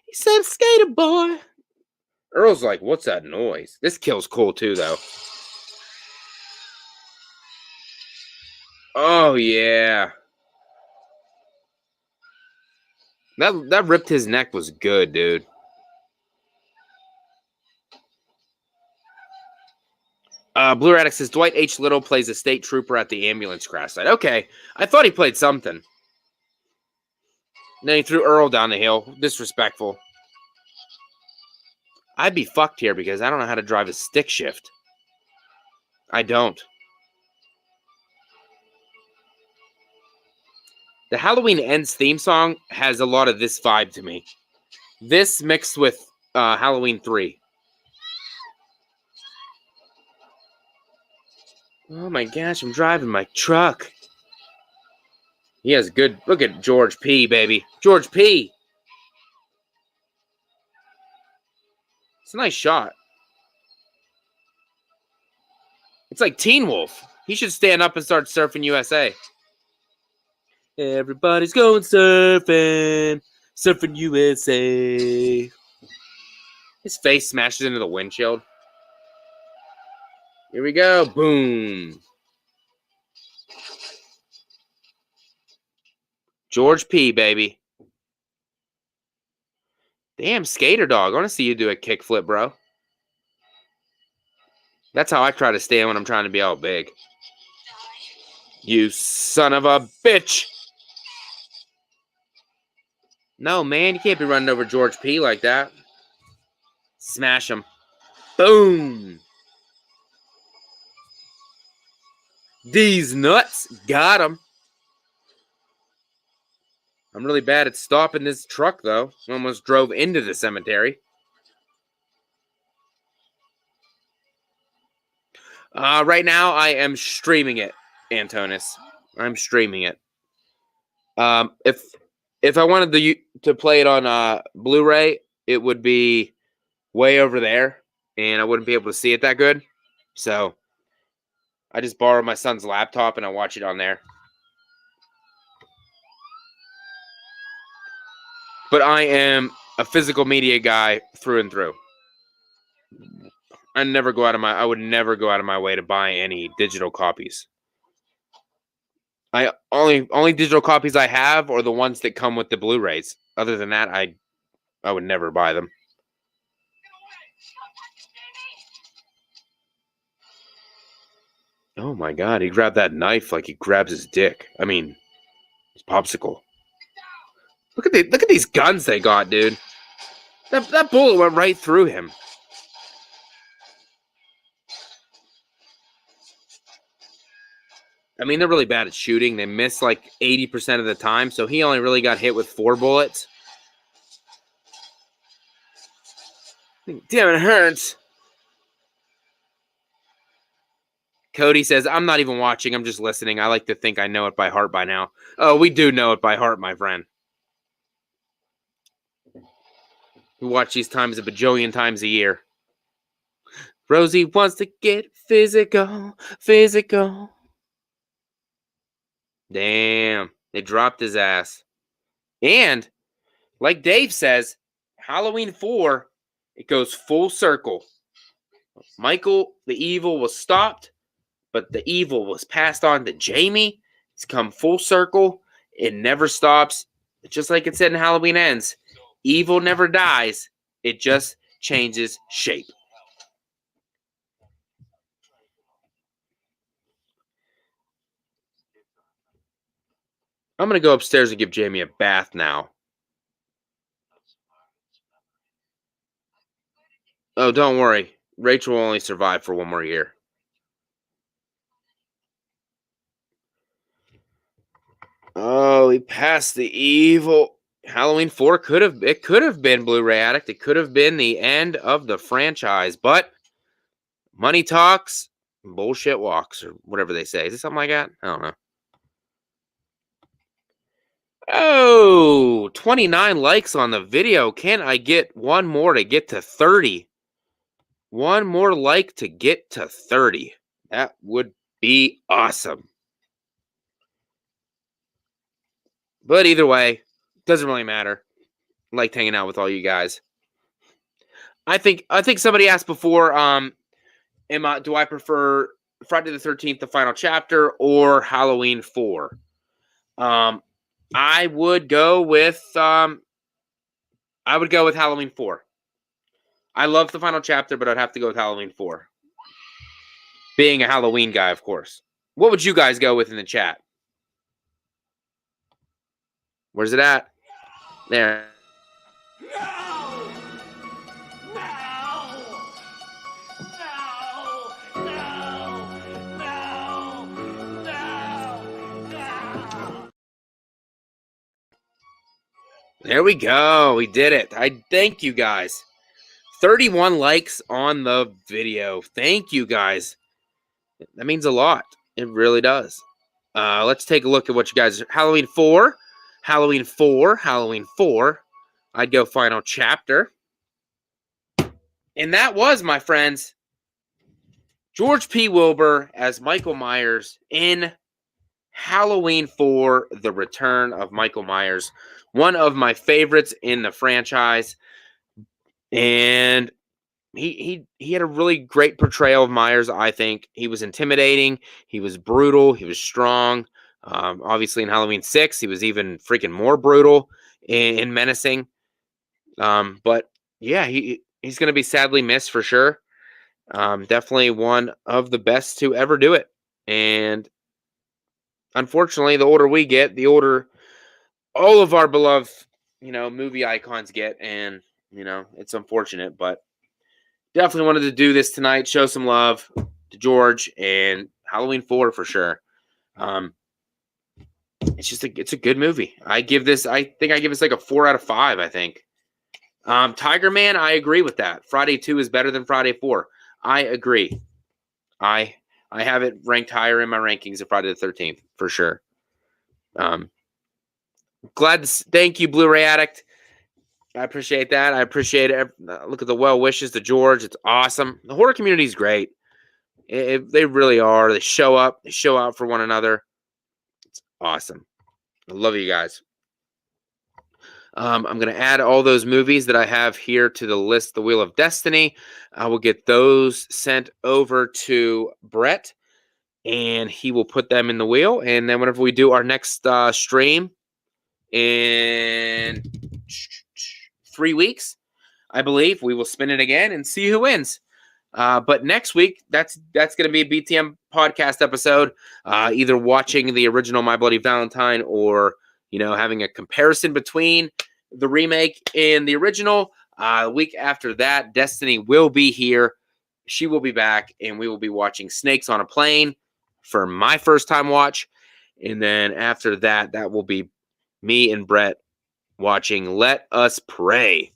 He said, skater boy. Earl's like, what's that noise? This kill's cool too, though. Oh, yeah. That ripped his neck was good, dude. Blue Radix says, Dwight H. Little plays a state trooper at the ambulance crash site. Okay. I thought he played something. And then he threw Earl down the hill. Disrespectful. I'd be fucked here because I don't know how to drive a stick shift. I don't. The Halloween Ends theme song has a lot of this vibe to me. This mixed with Halloween 3. Oh my gosh, I'm driving my truck. He has good... Look at George P., baby. George P. It's a nice shot. It's like Teen Wolf. He should stand up and start surfing USA. Everybody's going surfing. Surfing USA. His face smashes into the windshield. Here we go. Boom. George P., baby. Damn, skater dog. I want to see you do a kickflip, bro. That's how I try to stand when I'm trying to be all big. You son of a bitch. No, man. You can't be running over George P. like that. Smash him. Boom. These nuts. Got him. I'm really bad at stopping this truck, though. Almost drove into the cemetery. Right now, I am streaming it, Antonis. I'm streaming it. If I wanted to play it on Blu-ray, it would be way over there, and I wouldn't be able to see it that good. So I just borrow my son's laptop and I watch it on there. But I am a physical media guy through and through. I would never go out of my way to buy any digital copies. I only digital copies I have are the ones that come with the Blu-rays. Other than that, I would never buy them. Oh my God, he grabbed that knife like he grabs his dick. I mean, his popsicle. Look at these guns they got, dude. That bullet went right through him. I mean, they're really bad at shooting. They miss like 80% of the time, so he only really got hit with 4 bullets. Damn, it hurts. Cody says, I'm not even watching. I'm just listening. I like to think I know it by heart by now. Oh, we do know it by heart, my friend. We watch these times a bajillion times a year. Rosie wants to get physical. Damn, they dropped his ass. And, like Dave says, Halloween 4, it goes full circle. Michael, the evil, was stopped, but the evil was passed on to Jamie. It's come full circle. It never stops. Just like it said in Halloween Ends, evil never dies. It just changes shape. I'm going to go upstairs and give Jamie a bath now. Oh, don't worry. Rachel will only survive for 1 more year. Oh, he passed the evil. Halloween 4 could have been Blu-ray Addict. It could have been the end of the franchise, but money talks, bullshit walks, or whatever they say. Is it something like that? I don't know. Oh, 29 likes on the video. Can I get one more to get to 30? One more like to get to 30. That would be awesome. But either way, doesn't really matter. I liked hanging out with all you guys. I think somebody asked before, do I prefer Friday the 13th, the final chapter, or Halloween 4? I would go with Halloween 4. I love the final chapter, but I'd have to go with Halloween 4. Being a Halloween guy, of course. What would you guys go with in the chat? Where's it at? There. There we go. We did it. I thank you guys. 31 likes on the video. Thank you guys. That means a lot. It really does. Let's take a look at what you guys... Halloween 4. Halloween 4. Halloween 4. I'd go final chapter. And that was, my friends, George P. Wilbur as Michael Myers in Halloween 4, The Return of Michael Myers. One of my favorites in the franchise. And he had a really great portrayal of Myers, I think. He was intimidating. He was brutal. He was strong. Obviously, in Halloween 6, he was even freaking more brutal and menacing. But, yeah, he's going to be sadly missed for sure. Definitely one of the best to ever do it. And unfortunately, the older we get, the older all of our beloved, movie icons get. And, it's unfortunate, but definitely wanted to do this tonight, show some love to George, and Halloween 4 for sure. It's a good movie. I think I give this like a 4 out of 5, I think. Tiger Man, I agree with that. Friday 2 is better than Friday 4. I agree. I have it ranked higher in my rankings of Friday the 13th, for sure. Glad to thank you, Blu-ray Addict. I appreciate that. I appreciate it. Look at the well wishes to George. It's awesome. The horror community is great. They really are. They show up. They show out for one another. It's awesome. I love you guys. I'm going to add all those movies that I have here to the list, the Wheel of Destiny. I will get those sent over to Brett, and he will put them in the wheel. And then whenever we do our next stream in 3 weeks, I believe, we will spin it again and see who wins. But next week, that's going to be a BTM podcast episode, either watching the original My Bloody Valentine or, having a comparison between the remake and the original. The week after that, Destiny will be here. She will be back, and we will be watching Snakes on a Plane for my first time watch. And then after that, that will be me and Brett watching Let Us Pray.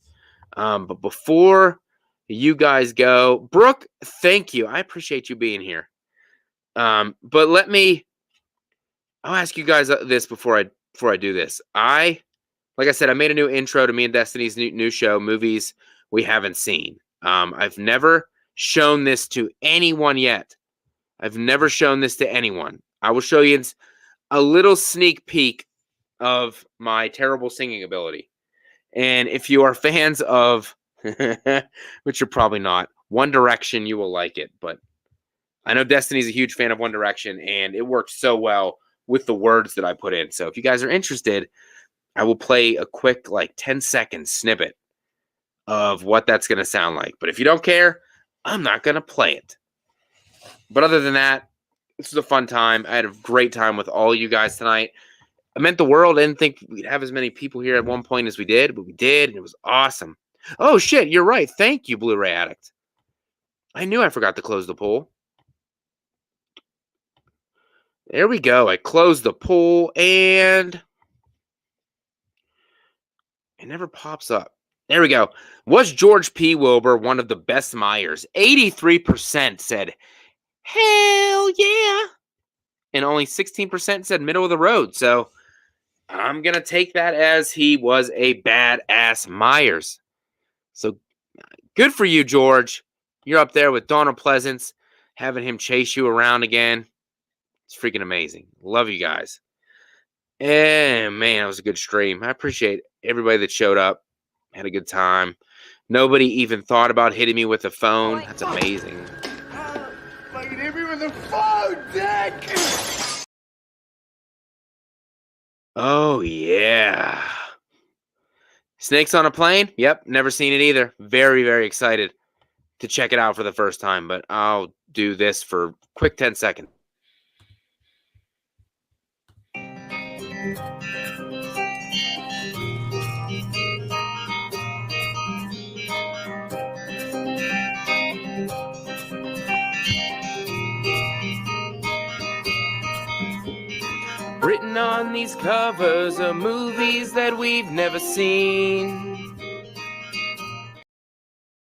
But before you guys go, Brooke, thank you. I appreciate you being here. But I'll ask you guys this before I do this. Like I said, I made a new intro to me and Destiny's new show, Movies We Haven't Seen. I've never shown this to anyone yet. I've never shown this to anyone. I will show you a little sneak peek of my terrible singing ability. And if you are fans of, which you're probably not, One Direction, you will like it. But I know Destiny's a huge fan of One Direction, and it works so well with the words that I put in. So if you guys are interested, I will play a quick 10-second snippet of what that's going to sound like. But if you don't care, I'm not going to play it. But other than that, this was a fun time. I had a great time with all you guys tonight. It meant the world. I didn't think we'd have as many people here at one point as we did, but we did, and it was awesome. Oh, shit, you're right. Thank you, Blu-ray Addict. I knew I forgot to close the poll. There we go. I closed the poll, and it never pops up. There we go. Was George P. Wilbur one of the best Myers? 83% said, hell yeah. And only 16% said middle of the road. So I'm going to take that as he was a badass Myers. So good for you, George. You're up there with Donald Pleasance, having him chase you around again. It's freaking amazing. Love you guys. And man, it was a good stream. I appreciate everybody that showed up. Had a good time. Nobody even thought about hitting me with a phone. That's amazing. Fucking hit me with a phone, dick! Oh, yeah. Snakes on a Plane? Yep, never seen it either. Very, very excited to check it out for the first time, but I'll do this for a quick 10 seconds. Written on these covers are movies that we've never seen.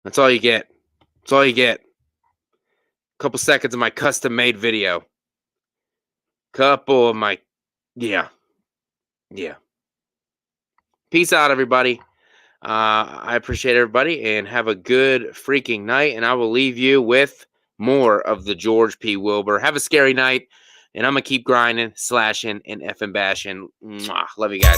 That's all you get. That's all you get. A couple seconds of my custom-made video. Couple of my... Yeah. Peace out, everybody. I appreciate everybody, and have a good freaking night, and I will leave you with more of the George P. Wilbur. Have a scary night. And I'm going to keep grinding, slashing, and effing bashing. Mwah. Love you guys.